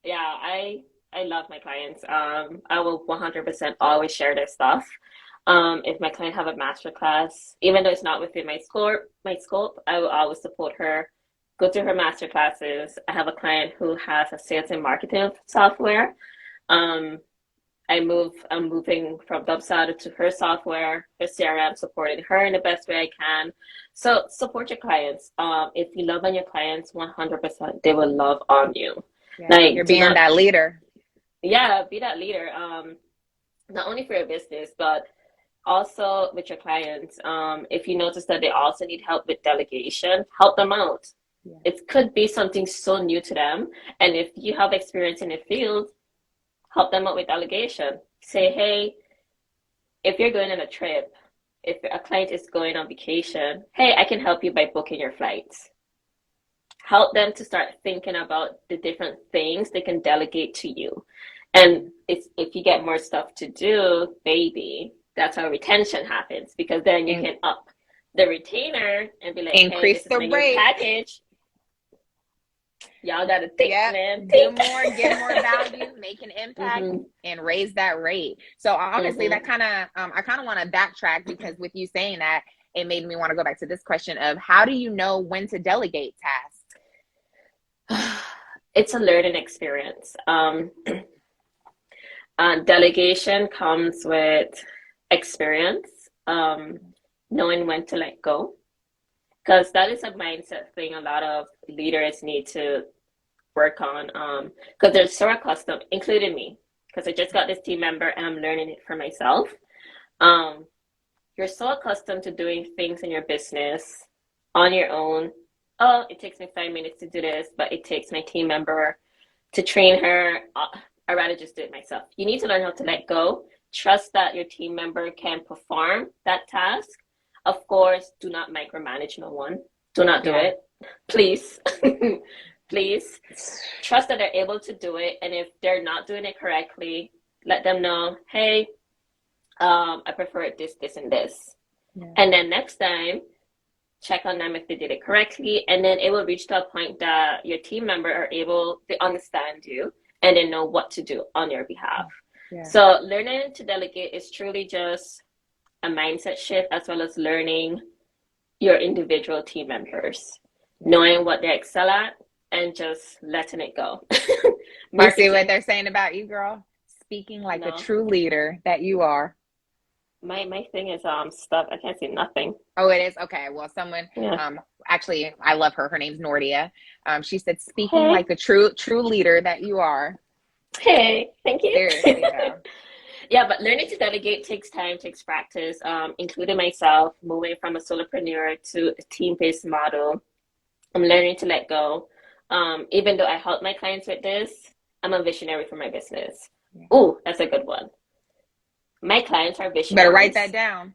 S2: yeah, I love my clients. I will 100% always share their stuff. If my client have a master class, even though it's not within my scope, I will always support her. Go to her master classes. I have a client who has a sales and marketing software. Um, I'm moving from Dubsado to her software, her CRM, supporting her in the best way I can. So support your clients. If you love on your clients, 100%, they will love on you.
S1: Yeah, you're
S2: Like, do
S1: being
S2: not,
S1: that leader.
S2: yeah, be that leader. Not only for your business, but also with your clients. If you notice that they also need help with delegation, help them out.
S1: Yeah.
S2: It could be something so new to them. And if you have experience in the field, help them out with delegation. Say, hey, if you're going on a trip, if a client is going on vacation, hey, I can help you by booking your flights. Help them to start thinking about the different things they can delegate to you. And it's, if you get more stuff to do, baby, that's how retention happens, because then you
S1: And
S2: can up the retainer and be like, hey,
S1: increase
S2: this is
S1: the
S2: my new
S1: rate.
S2: package. Y'all gotta think,
S1: Yep.
S2: man.
S1: Do
S2: Think.
S1: more, give more value, make an impact,
S2: Mm-hmm.
S1: and raise that rate. So honestly, that
S2: Mm-hmm.
S1: kind of I kind of want to backtrack because with you saying that, it made me want to go back to this question of how do you know when to delegate tasks?
S2: It's a learning experience. Delegation comes with experience, knowing when to let go, because that is a mindset thing a lot of leaders need to work on. Because they're so accustomed, including me, because I just got this team member and I'm learning it for myself. Um, you're so accustomed to doing things in your business on your own. Oh, it takes me 5 minutes to do this, but it takes my team member to train her. I'd rather just do it myself. You need to learn how to let go. Trust that your team member can perform that task. Of course, do not micromanage no one. Do not do
S1: Yeah.
S2: it. Please. Please. Trust that they're able to do it. And if they're not doing it correctly, let them know, hey, I prefer it this, and this.
S1: Yeah.
S2: And then next time, check on them if they did it correctly. And then it will reach to a point that your team member are able to understand you and they know what to do on your behalf.
S1: Yeah.
S2: So learning to delegate is truly just a mindset shift, as well as learning your individual team members, knowing what they excel at and just letting it go.
S1: You see what
S2: Marketing,
S1: they're saying about you, girl? Speaking like a
S2: no.
S1: true leader that you are.
S2: My thing is stuck. I can't see nothing.
S1: Oh, it is? Okay. Well, someone,
S2: Yeah.
S1: actually, I love her. Her name's Nordia. She said, speaking
S2: Hey,
S1: like the true leader that you are.
S2: hey, thank you.
S1: Seriously, though.
S2: Yeah, but learning to delegate takes time, takes practice, including myself, moving from a solopreneur to a team-based model. I'm learning to let go. Even though I help my clients with this, I'm a visionary for my business.
S1: Yeah.
S2: Oh, that's a good one. My clients are
S1: You better write
S2: visionaries.
S1: that down.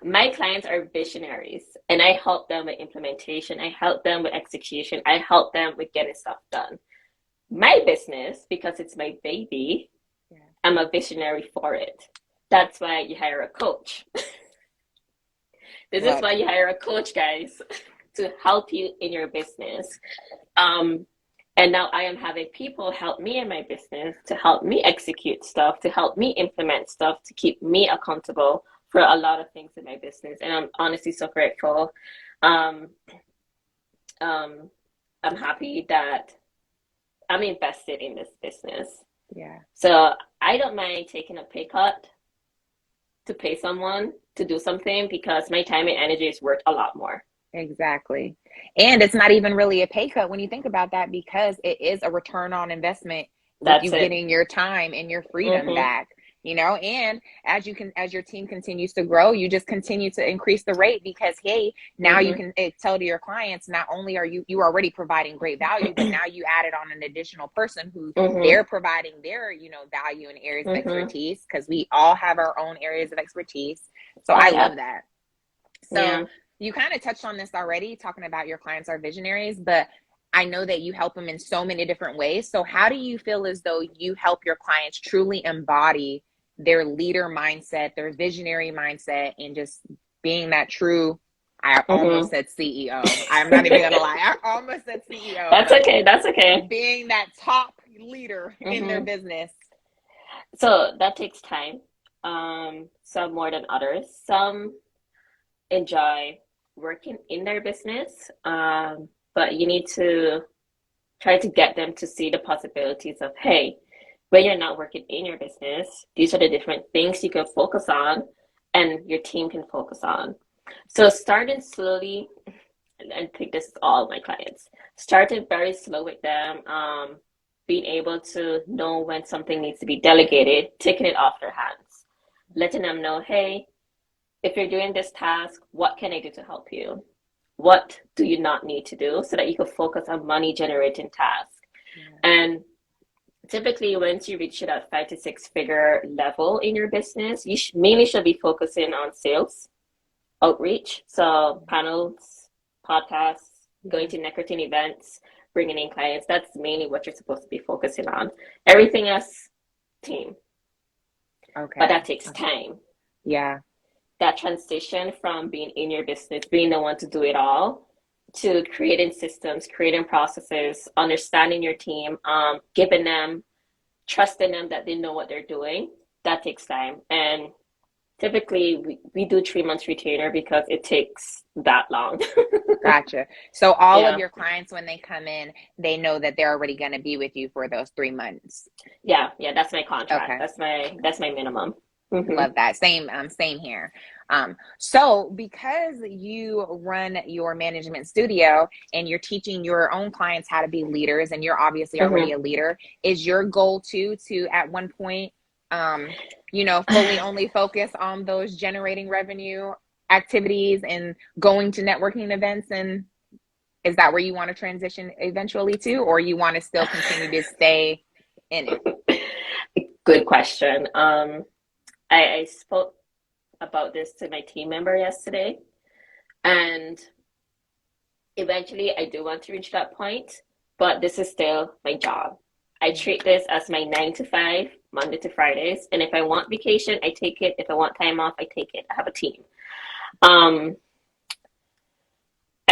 S2: My clients are visionaries, and I help them with implementation. I help them with execution. I help them with getting stuff done. My business, because it's my baby,
S1: Yeah.
S2: I'm a visionary for it. That's why you hire a coach. This is
S1: Love
S2: why
S1: it.
S2: you hire a coach, guys, to help you in your business. Um, and now I am having people help me in my business, to help me execute stuff, to help me implement stuff, to keep me accountable for a lot of things in my business. And I'm honestly so grateful. Um, um, I'm happy that I'm invested in this business.
S1: Yeah.
S2: So I don't mind taking a pay cut to pay someone to do something, because my time and energy is worth a lot more.
S1: Exactly. And it's not even really a pay cut when you think about that because it is a return on investment with
S2: That's
S1: you
S2: it.
S1: getting your time and your freedom
S2: Mm-hmm.
S1: back. and as your team continues to grow, you just continue to increase the rate because, hey, now you can tell to your clients, not only are you already providing great value, but now you added on an additional person who they're providing their, value in areas of expertise, because we all have our own areas of expertise. So I love that. So you kind of touched on this already, talking about your clients are visionaries, but I know that you help them in so many different ways. So how do you feel as though you help your clients truly embody their leader mindset, their visionary mindset, and just being that true, I almost said CEO. I'm not even going to lie. I almost said CEO.
S2: That's okay. That's okay.
S1: Being that top leader in their business.
S2: So that takes time. Some more than others. Some enjoy working in their business, but you need to try to get them to see the possibilities of, hey, when you're not working in your business, these are the different things you can focus on and your team can focus on. So starting slowly, and I think this is all my clients, started very slow with them, being able to know when something needs to be delegated, taking it off their hands, letting them know, hey, if you're doing this task, what can I do to help you? What do you not need to do, so that you can focus on money generating tasks? And typically, once you reach that 5 to 6 figure level in your business, you mainly should be focusing on sales, outreach. So panels, podcasts, going to networking events, bringing in clients. That's mainly what you're supposed to be focusing on. Everything else, team.
S1: Okay.
S2: But that takes time.
S1: Yeah.
S2: That transition from being in your business, being the one to do it all, to creating systems, creating processes, understanding your team, giving them, trusting them that they know what they're doing, that takes time. And typically we do 3 months retainer because it takes that long.
S1: Gotcha. So all of your clients, when they come in, they know that they're already going to be with you for those 3 months.
S2: Yeah, that's my contract. Okay. That's my minimum.
S1: Love that. Same here. So because you run your management studio and you're teaching your own clients how to be leaders, and you're obviously already a leader, is your goal to at one point, fully only focus on those generating revenue activities and going to networking events? And is that where you want to transition eventually to, or you want to still continue to stay in it?
S2: Good question. I spoke about this to my team member yesterday, and eventually I do want to reach that point, but this is still my job. I treat this as my 9 to 5, Monday to Fridays, and if I want vacation, I take it. If I want time off, I take it. I have a team. I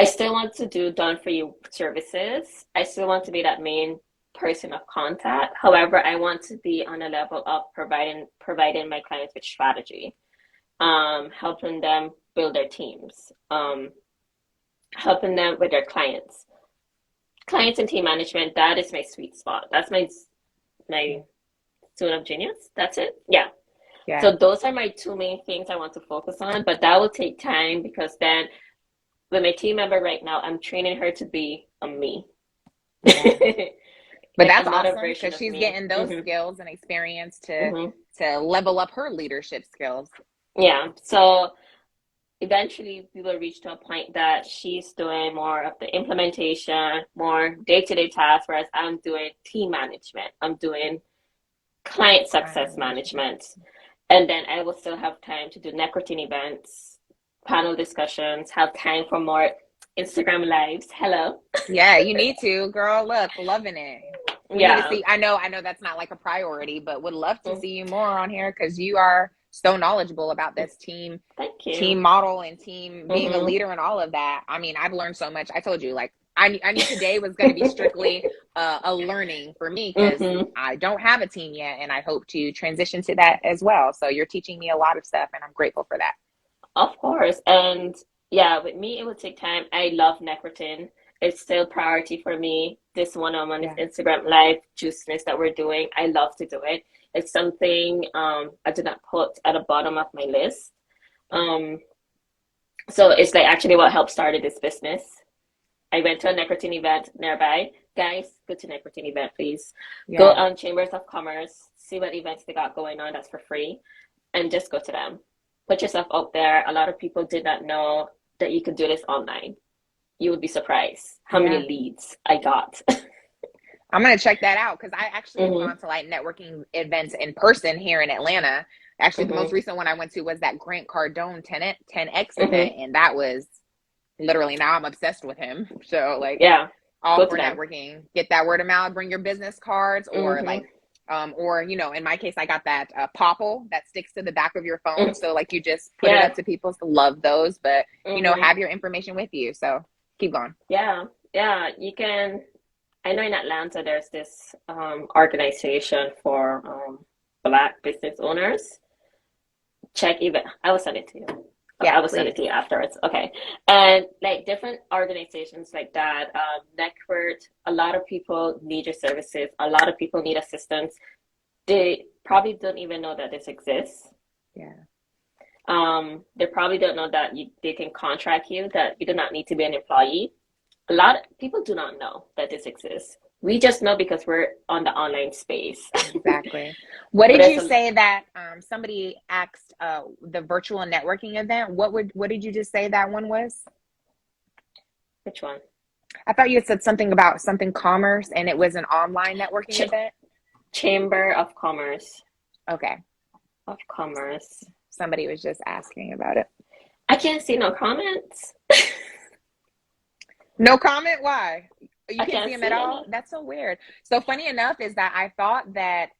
S2: still want to do done for you services. I still want to be that main person of contact. However, I want to be on a level of providing my clients with strategy, helping them build their teams, helping them with their clients and team management. That is my sweet spot. That's my zone of genius. That's it. Yeah. So those are my 2 main things I want to focus on, but that will take time, because then with my team member right now, I'm training her to be a me.
S1: But that's awesome, because she's getting those skills and experience to level up her leadership skills.
S2: Yeah. So eventually we will reach to a point that she's doing more of the implementation, more day-to-day tasks, whereas I'm doing team management. I'm doing client success management. And then I will still have time to do networking events, panel discussions, have time for more Instagram lives. Hello.
S1: Yeah, you need to, girl. Look, loving it. We need to see. I know that's not like a priority, but would love to see you more on here, because you are so knowledgeable about this team model and team being a leader and all of that. I mean, I've learned so much. I told you, like, I knew today was going to be strictly a learning for me, because I don't have a team yet, and I hope to transition to that as well. So you're teaching me a lot of stuff, and I'm grateful for that.
S2: Of course. And yeah, with me, it would take time. I love networking. It's still priority for me. This one-on-one, this Instagram live juiciness that we're doing, I love to do it. It's something I did not put at the bottom of my list. So it's like actually what helped started this business. I went to a networking event nearby. Guys, go to networking event, please. Go
S1: Yeah.
S2: on Chambers of Commerce, see what events they got going on that's for free, and just go to them. Put yourself out there. A lot of people did not know that you could do this online. You would be surprised how many
S1: Yeah.
S2: leads I got.
S1: I'm gonna check that out because I actually have
S2: hmm
S1: gone to like networking events in person here in Atlanta. Actually, the most
S2: hmm
S1: recent one I went to was that Grant Cardone 10X event,
S2: hmm
S1: and that was literally now I'm obsessed with him. So like
S2: Yeah,
S1: all
S2: go
S1: for
S2: to them.
S1: networking. Get that word of mouth, bring your business cards or
S2: hmm
S1: like or in my case I got that popple that sticks to the back of your phone.
S2: hmm
S1: So like you just put it
S2: Yeah.
S1: up to people. So love those, but
S2: hmm
S1: have your information with you. So keep going.
S2: Yeah. Yeah. You can. I know in Atlanta there's this organization for Black business owners. Check even. I will send it to you.
S1: Yeah,
S2: I will send
S1: please.
S2: it to you afterwards. Okay. And like different organizations like that, Network, a lot of people need your services. A lot of people need assistance. They probably don't even know that this exists.
S1: Yeah.
S2: They probably don't know that they can contract you, that you do not need to be an employee. A lot of people do not know that this exists. We just know because we're on the online space.
S1: Exactly. What
S2: But
S1: did
S2: there's
S1: you
S2: a
S1: say that somebody asked the virtual networking event? What did you just say that one was?
S2: which one?
S1: I thought you had said something about something commerce and it was an online networking
S2: Ch-
S1: event.
S2: Chamber of Commerce.
S1: Okay.
S2: Of Commerce.
S1: Somebody was just asking about it.
S2: I can't see no comments.
S1: No comment? Why? You
S2: I
S1: can't see
S2: can't
S1: him at
S2: see
S1: all?
S2: any.
S1: That's so weird. So funny enough is that I thought that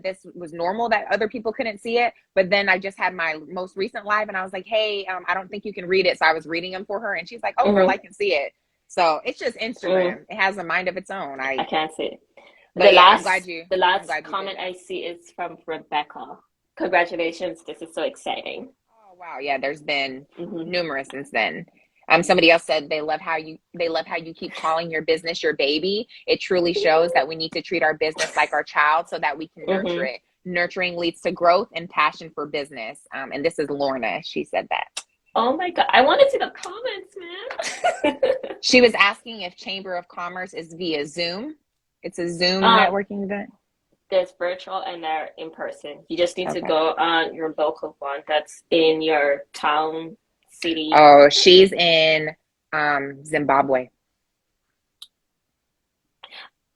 S1: this was normal that other people couldn't see it, but then I just had my most recent live and I was like, "Hey, I don't think you can read it." So I was reading them for her and she's like, "Oh, girl, I
S2: hmm
S1: can see it." So it's just
S2: mm
S1: Instagram. It has a mind of its own.
S2: I can't see.
S1: But yeah, I'm glad
S2: The
S1: I'm
S2: last
S1: glad you did
S2: comment
S1: that.
S2: I see is from Rebecca. Congratulations, this is so exciting.
S1: Oh wow, yeah, there's been
S2: hmm
S1: numerous since then. Somebody else said they love how you keep calling your business your baby. It truly shows that we need to treat our business like our child so that we can nurture
S2: hmm
S1: it. Nurturing leads to growth and passion for business. And this is Lorna. She said that.
S2: Oh my God, I want to see the comments, man.
S1: She was asking if Chamber of Commerce is via Zoom. It's a Zoom
S2: um,
S1: networking event.
S2: there's virtual and they're in person. You just need to
S1: Okay.
S2: go on your local one that's in your town, city.
S1: Oh, she's in Zimbabwe.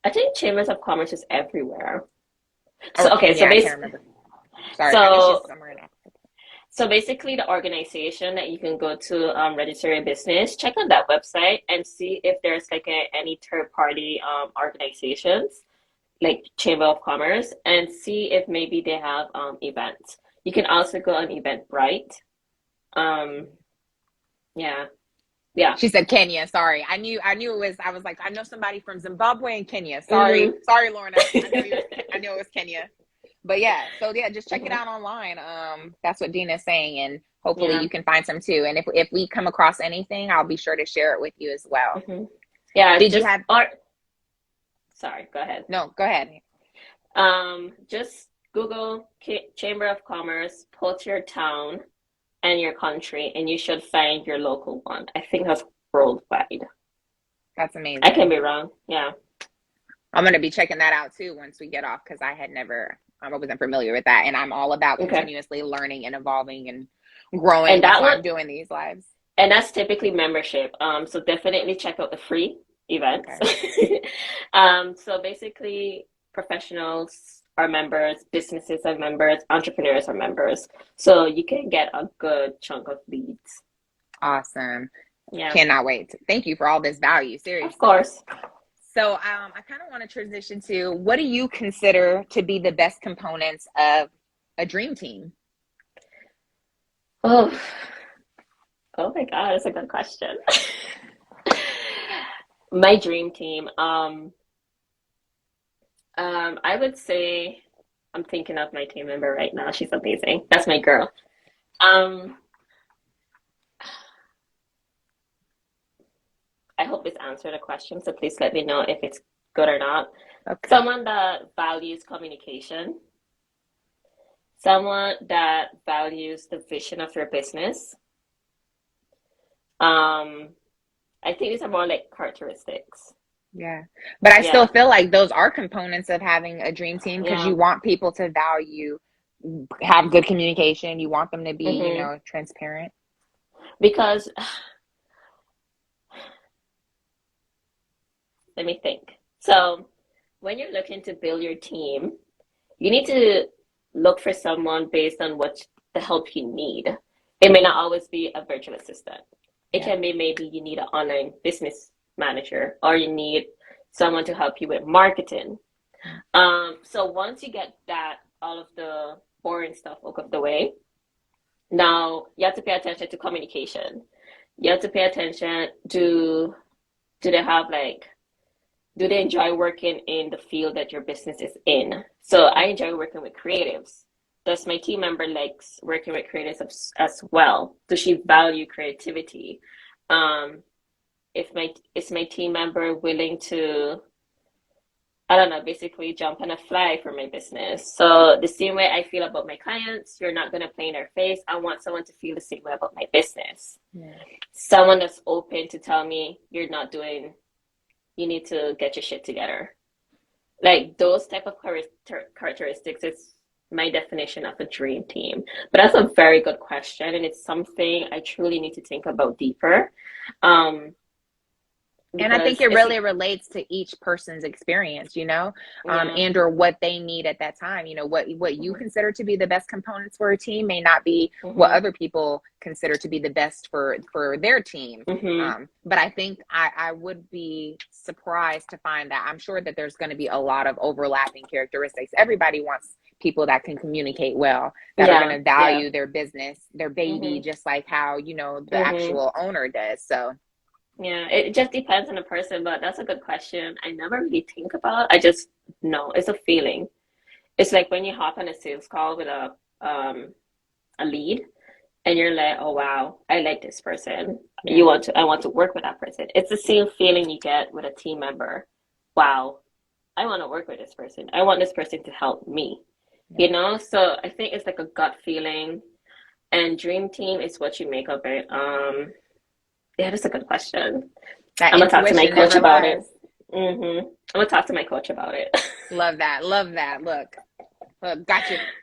S2: I think chambers of commerce is everywhere.
S1: Or
S2: So okay,
S1: Kenya, I can't remember. Sorry, I know she's
S2: so
S1: somewhere in Africa.
S2: so basically the organization that you can go to register your business, check on that website and see if there's like any third party organizations like Chamber of Commerce and see if maybe they have events. You can also go on Eventbrite. Um, yeah, yeah.
S1: She said Kenya. Sorry, I knew it was. I was like, I know somebody from Zimbabwe and Kenya. Sorry,
S2: hmm
S1: sorry, Lorna. I knew it was Kenya. But yeah, so yeah, just check it
S2: hmm
S1: out online. That's what Dena is saying, and hopefully
S2: Yeah.
S1: you can find some too. And if we come across anything, I'll be sure to share it with you as well.
S2: hmm Yeah,
S1: Did you
S2: just
S1: have?
S2: or sorry, go ahead.
S1: No, go ahead.
S2: Just Google Chamber of Commerce, put your town and your country, and you should find your local one. I think that's worldwide.
S1: That's
S2: I can
S1: amazing.
S2: be wrong. Yeah.
S1: I'm gonna be checking that out too once we get off because I had never, I wasn't familiar with that, and I'm all about
S2: Okay.
S1: continuously learning and evolving and growing.
S2: And
S1: That's
S2: that
S1: why
S2: one,
S1: I'm doing these lives.
S2: and that's typically membership. So definitely check out the free events.
S1: Okay.
S2: So basically, professionals are members, businesses are members, entrepreneurs are members. So you can get a good chunk of leads.
S1: Awesome.
S2: Yeah,
S1: Cannot wait. Thank you for all this value.
S2: of
S1: Seriously.
S2: course.
S1: So, I kind of want to transition to what do you consider to be the best components of a dream team?
S2: Oh, oh my God, that's a good question. My dream team. I would say I'm thinking of my team member right now. She's amazing. That's my girl. Um, I hope this answered the question, so please let me know if it's good or not.
S1: Okay.
S2: Someone that values communication, someone that values the vision of your business, um, I think these are more like characteristics.
S1: Yeah. But I still
S2: Yeah,
S1: feel like those are components of having a dream team because
S2: yeah.
S1: you want people to value, have good communication. You want them to be,
S2: Hmm.
S1: transparent.
S2: Because let me think. So when you're looking to build your team, you need to look for someone based on what the help you need. It may not always be a virtual assistant. It
S1: Yeah.
S2: can be maybe you need an online business manager or you need someone to help you with marketing. So once you get that all of the boring stuff out of the way, now you have to pay attention to communication. You have to pay attention to do they have like do they enjoy working in the field that your business is in? So I enjoy working with creatives. Does my team member likes working with creatives as well? Does she value creativity? Um, if my is my team member willing to, I don't know, basically jump on a fly for my business? So the same way I feel about my clients, you're not gonna play in their face. I want someone to feel the same way about my business.
S1: Yeah.
S2: Someone that's open to tell me you're not doing, you need to get your shit together. Like those type of characteristics is my definition of a dream team. But that's a very good question, and it's something I truly need to think about deeper. Um,
S1: And I think
S2: because
S1: it
S2: it's
S1: really relates to each person's experience,
S2: yeah,
S1: and or what they need at that time. What you
S2: mm-hmm,
S1: consider to be the best components for a team may not be what
S2: mm-hmm,
S1: other people consider to be the best for their team.
S2: mm-hmm,
S1: But I think I would be surprised to find that I'm sure that there's going to be a lot of overlapping characteristics. Everybody wants people that can communicate well, that are going
S2: yeah,
S1: to
S2: yeah,
S1: value their business, their baby,
S2: mm-hmm,
S1: just like how, the
S2: mm-hmm.
S1: actual owner does. So,
S2: Yeah, it just depends on the person, but that's a good question. I never really think about. I just know it's a feeling. It's like when you hop on a sales call with a lead and you're like, oh wow, I like this person.
S1: yeah.
S2: I want to work with that person. It's the same feeling you get with a team member. Wow, I want to work with this person. I want this person to help me.
S1: Yeah.
S2: So I think it's like a gut feeling. And dream team is what you make of it. Yeah, that's a good question.
S1: That
S2: I'm gonna talk to my
S1: intuition
S2: coach
S1: never
S2: about it.
S1: lies.
S2: I'm gonna talk to my coach about it.
S1: Love that. Love that. Look,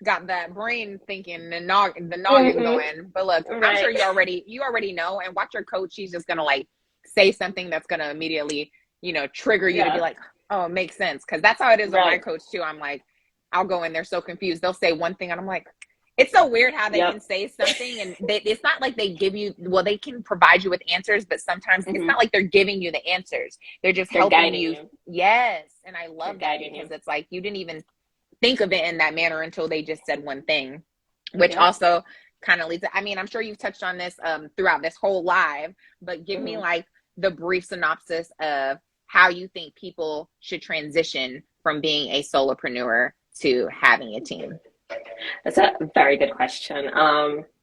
S1: got that brain thinking, the noggin
S2: Hmm.
S1: going. But look, I'm sure
S2: Right.
S1: you already know. And watch your coach. She's just gonna like say something that's gonna immediately, trigger you to be
S2: Yeah.
S1: like, oh, it makes sense. Because that's how it is with my
S2: Right.
S1: coach too. I'm like, I'll go in there so confused. They'll say one thing, and I'm like, it's so weird how they can
S2: Yep.
S1: say something, and it's not like they give you. Well, they can provide you with answers, but sometimes it's
S2: Hmm.
S1: not like they're giving you the answers. They're just
S2: They're
S1: helping
S2: guiding
S1: you.
S2: you.
S1: Yes, and I
S2: They're
S1: love that
S2: guiding
S1: because
S2: you.
S1: it's like you didn't even think of it in that manner until they just said one thing, which
S2: Yep.
S1: also kind of leads to, I mean, I'm sure you've touched on this throughout this whole live, but give me
S2: Hmm.
S1: like the brief synopsis of how you think people should transition from being a solopreneur to having a team.
S2: That's a very good question.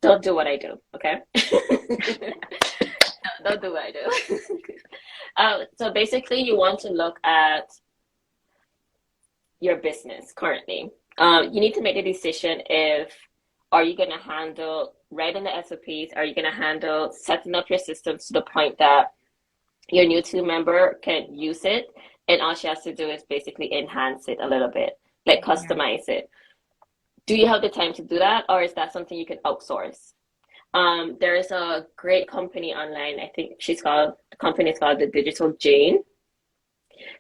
S2: Don't do what I do, okay? Don't do what I do. So basically, you want to look at your business currently. You need to make the decision if are you going to handle writing the SOPs? Are you going to handle setting up your systems to the point that your new team member can use it, and all she has to do is basically enhance it a little bit, like
S1: Yeah.
S2: customize it. Do you have the time to do that, or is that something you can outsource? There is a great company online. I think the company is called the Digital Jane,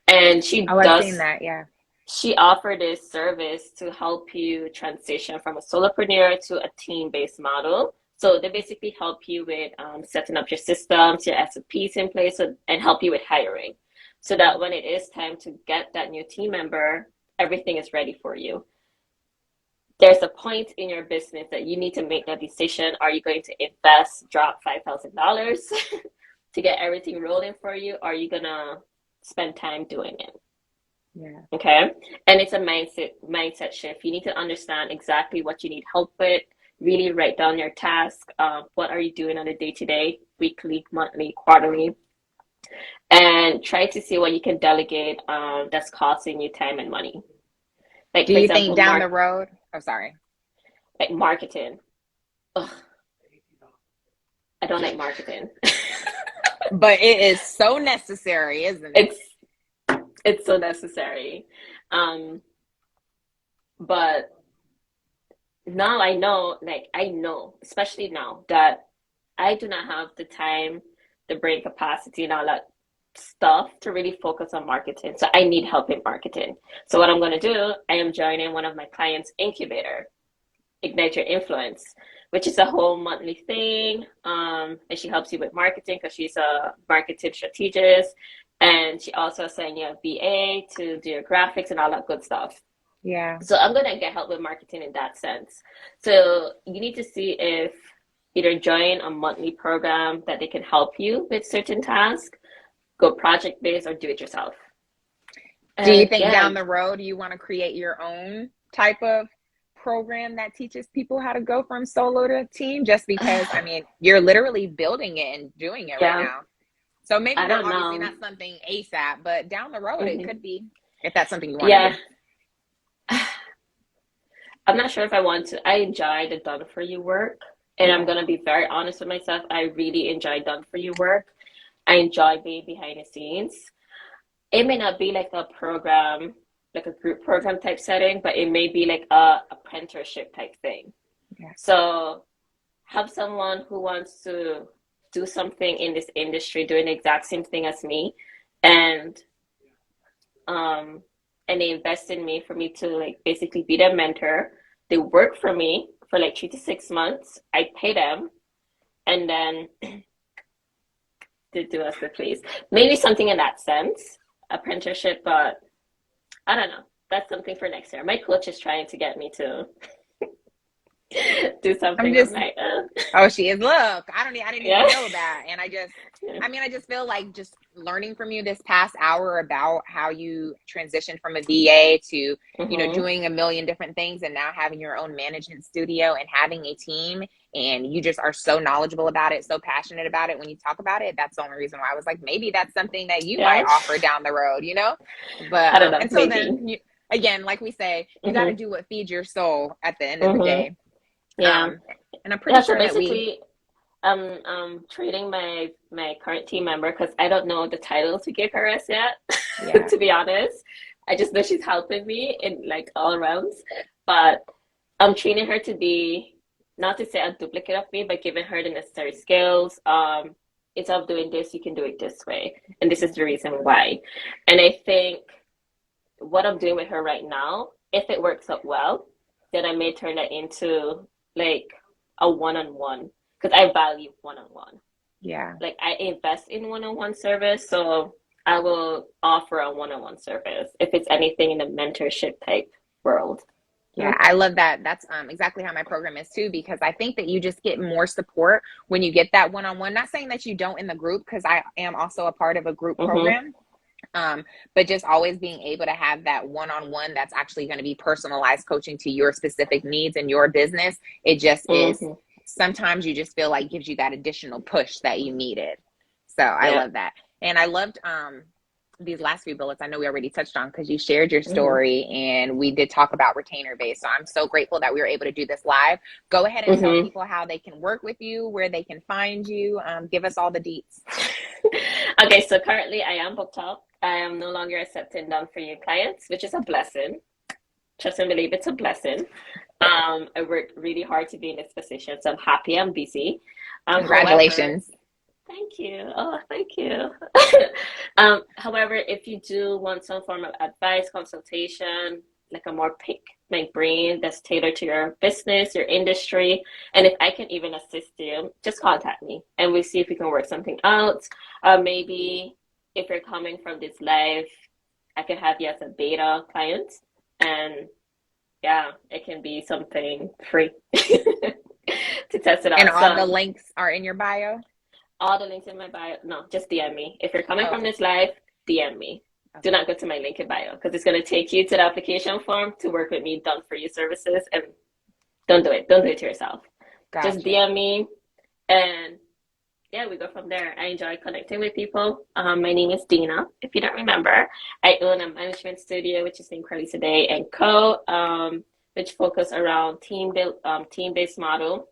S2: and
S1: Oh, I've seen that. Yeah.
S2: she offered this service to help you transition from a solopreneur to a team-based model. So they basically help you with setting up your systems, your SOPs in place, and help you with hiring, so that when it is time to get that new team member, everything is ready for you. There's a point in your business that you need to make that decision. Are you going to invest, drop $5,000 to get everything rolling for you? Or are you gonna spend time doing it?
S1: Yeah.
S2: Okay. And it's a mindset shift. You need to understand exactly what you need help with. Really write down your task. What are you doing on a day to day, weekly, monthly, quarterly, and try to see what you can delegate that's costing you time and money. Like
S1: Do
S2: for
S1: you think
S2: example,
S1: down the road? Oh, sorry.
S2: marketing. Ugh, I don't like marketing.
S1: But it is so necessary, isn't it?
S2: It's it's so necessary. Um, but now I know, like I know, especially now that I do not have the time, the brain capacity, and all that stuff to really focus on marketing. So I need help in marketing. So what I'm going to do, I am joining one of my clients' incubator, Ignite Your Influence, which is a whole monthly thing. And she helps you with marketing because she's a marketing strategist. And she also assigns you a VA to do your graphics and all that good stuff.
S1: Yeah.
S2: So I'm gonna get help with marketing in that sense. So you need to see if either join a monthly program that they can help you with certain tasks, go project based, or do it yourself.
S1: Do you
S2: And
S1: think
S2: yeah,
S1: down the road you want to create your own type of program that teaches people how to go from solo to team? Just because, I mean, you're literally building it and doing it right
S2: yeah,
S1: now. So maybe
S2: I
S1: not,
S2: don't
S1: obviously
S2: know.
S1: not something ASAP, but down the road it
S2: Hmm.
S1: could be, if that's something you want to
S2: Yeah,
S1: do.
S2: I'm not sure if I want to. I enjoy the done for you work, and I'm
S1: Yeah.
S2: gonna be very honest with myself. I really enjoy done for you work. I enjoy being behind the scenes. It may not be like a program, like a group program type setting, but it may be like a apprenticeship type thing.
S1: Yeah.
S2: So have someone who wants to do something in this industry, doing the exact same thing as me, and um and they invest in me for me to like basically be their mentor. They work for me for like 3 to 6 months. I pay them, and then they do as they please. Maybe something in that sense, apprenticeship, but I don't know. That's something for next year. My coach is trying to get me to do
S1: I'm
S2: something. I'm
S1: just
S2: like,
S1: Oh, she is. Look, I didn't
S2: yeah.
S1: even know that. And
S2: Yeah.
S1: I just feel like just learning from you this past hour about how you transitioned from a VA to,
S2: Mm-hmm.
S1: doing a million different things and now having your own management studio and having a team. And you just are so knowledgeable about it, so passionate about it when you talk about it. That's the only reason why I was like, maybe that's something that you might
S2: Yeah.
S1: offer down the road. But
S2: I don't know.
S1: until
S2: Maybe.
S1: then, again, like we say, you got to
S2: Mm-hmm.
S1: do what feeds your soul at the end of the
S2: Mm-hmm.
S1: day.
S2: Yeah.
S1: Um, and I'm pretty
S2: Yeah. So
S1: sure that we,
S2: basically, I'm treating my current team member because I don't know the title to give her as yet.
S1: yeah.
S2: To be honest, I just know she's helping me in like all rounds. But I'm training her to be not to say a duplicate of me, but giving her the necessary skills. Instead of doing this, you can do it this way, and this is the reason why. And I think what I'm doing with her right now, if it works out well, then I may turn that into like a one-on-one because I value one-on-one.
S1: Yeah.
S2: Like I invest in one-on-one service, so I will offer a one-on-one service if it's anything in the mentorship type world.
S1: Yeah, I love that. That's exactly how my program is too, because I think that you just get more support when you get that one-on-one. Not saying that you don't in the group, because I am also a part of a group
S2: Mm-hmm.
S1: program. But just always being able to have that one-on-one that's actually going to be personalized coaching to your specific needs and your business. It just is,
S2: Mm-hmm.
S1: sometimes you just feel like gives you that additional push that you needed. So I
S2: Yeah.
S1: love that. And I loved these last few bullets. I know we already touched on because you shared your
S2: Mm-hmm.
S1: story and we did talk about retainer base. So I'm so grateful that we were able to do this live. Go ahead and tell
S2: Mm-hmm.
S1: people how they can work with you, where they can find you. Give us all the deets.
S2: Okay, so currently I am booked up. I am no longer accepting done for you clients, which is a blessing. Trust and believe it's a blessing. I worked really hard to be in this position, so I'm happy I'm busy. However,
S1: Congratulations.
S2: thank you. Oh, thank you. However, if you do want some form of advice, consultation, like a more pick my brain that's tailored to your business, your industry, and if I can even assist you, just contact me and we'll see if we can work something out. Maybe if you're coming from this live, I can have you as a beta client, and yeah, it can be something free to test it
S1: And
S2: out.
S1: all the
S2: So
S1: links are in your bio.
S2: all the links in my bio. No, just DM me. If you're coming
S1: Oh,
S2: from
S1: okay.
S2: this live, DM me. Do
S1: Okay.
S2: not go to my link in bio because it's going to take you to the application form to work with me, done for you services. And don't do it. Don't do it to yourself. Just
S1: Gotcha.
S2: DM me, and yeah, we go from there. I enjoy connecting with people. My name is Dena, if you don't remember. I own a management studio, which is named Kralisade and Co., which focus around team-based model.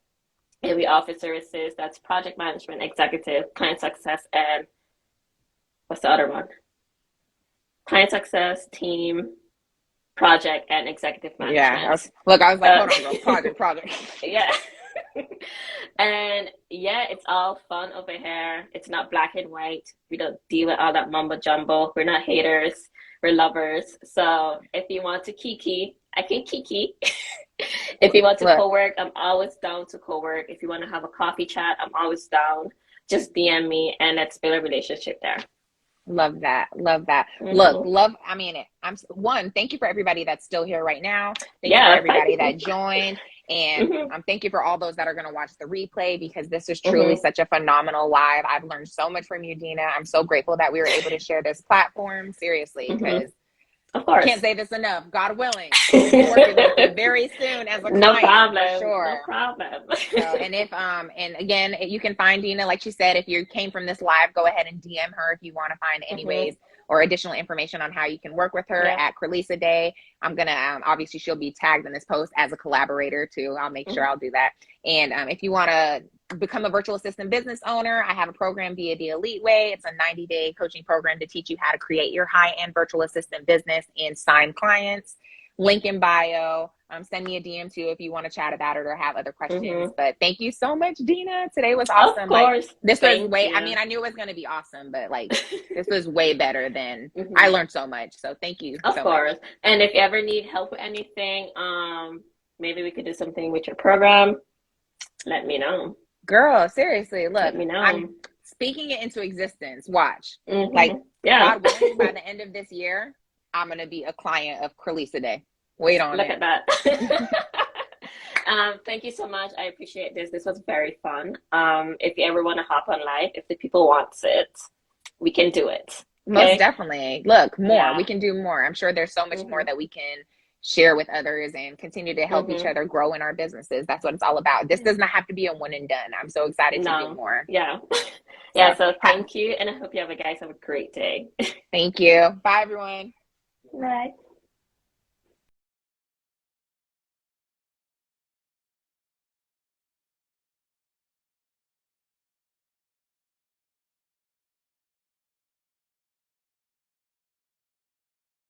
S2: And we offer services that's project management, executive, client success, and what's the other one? Client success, team, project, and executive
S1: Yeah.
S2: management.
S1: I was like,
S2: Uh,
S1: hold on, girl. Project.
S2: yeah. And yeah, it's all fun over here. It's not black and white. We don't deal with all that mumbo jumbo. We're not haters. We're lovers. So if you want to kiki, I can kiki. If you want to
S1: Look,
S2: co-work, I'm always down to co-work. If you want to have a coffee chat, I'm always down. Just DM me and let's build a relationship there.
S1: love that. Love that. Look,
S2: Mm-hmm.
S1: I mean, thank you for everybody that's still here right now. Thank you for
S2: Yeah, thank
S1: everybody
S2: you.
S1: that joined. And
S2: Mm-hmm.
S1: thank you for all those that are going to watch the replay, because this is truly
S2: Mm-hmm.
S1: such a phenomenal live. I've learned so much from you, Dena. I'm so grateful that we were able to share this platform, seriously,
S2: Mm-hmm.
S1: because
S2: Of
S1: can't
S2: course.
S1: say this enough. God willing, we'll be working with you very soon as a
S2: No
S1: client for
S2: problem. No
S1: sure.
S2: problem.
S1: So, and and again, you can find Dena, like she said, if you came from this live, go ahead and DM her if you want to find any
S2: Mm-hmm.
S1: ways or additional information on how you can work with her
S2: Yeah.
S1: at Kralisade. I'm going to, obviously she'll be tagged in this post as a collaborator too. I'll make sure I'll do that. And if you want to become a virtual assistant business owner, I have a program via the Elite Way. It's a 90-day coaching program to teach you how to create your high-end virtual assistant business and sign clients. Link in bio. Send me a DM too if you want to chat about it or have other questions.
S2: Mm-hmm.
S1: But thank you so much, Dena. Today was
S2: Of
S1: awesome. Like,
S2: course.
S1: this was
S2: Thank
S1: way, I
S2: you.
S1: mean, I knew it was going to be awesome, but like, this was way better than, I
S2: Mm-hmm.
S1: learned so much. So thank you
S2: Of
S1: so much.
S2: course. And if you ever need help with anything, maybe we could do something with your program. Let me know.
S1: Girl, seriously,
S2: Let
S1: look,
S2: me know.
S1: I'm speaking it into existence. Watch.
S2: Mm-hmm.
S1: Like,
S2: Yeah.
S1: God willing, by the end of this year, I'm going to be a client of Kralisade. Wait on
S2: Look
S1: it.
S2: at that. Thank you so much. I appreciate this. This was very fun. If you ever want to hop on live, if the people wants it, we can do it.
S1: Most
S2: Okay?
S1: definitely. Look, more. We
S2: Yeah.
S1: can do more. I'm sure there's so much more
S2: Mm-hmm.
S1: that we can share with others and continue to help each
S2: Mm-hmm.
S1: other grow in our businesses. That's what it's all about. This does not have to be a one and done. I'm so excited to do
S2: No.
S1: more.
S2: Yeah. Yeah,
S1: So,
S2: so thank you, and I hope you guys have a great day.
S1: thank you. Bye, everyone.
S2: Bye.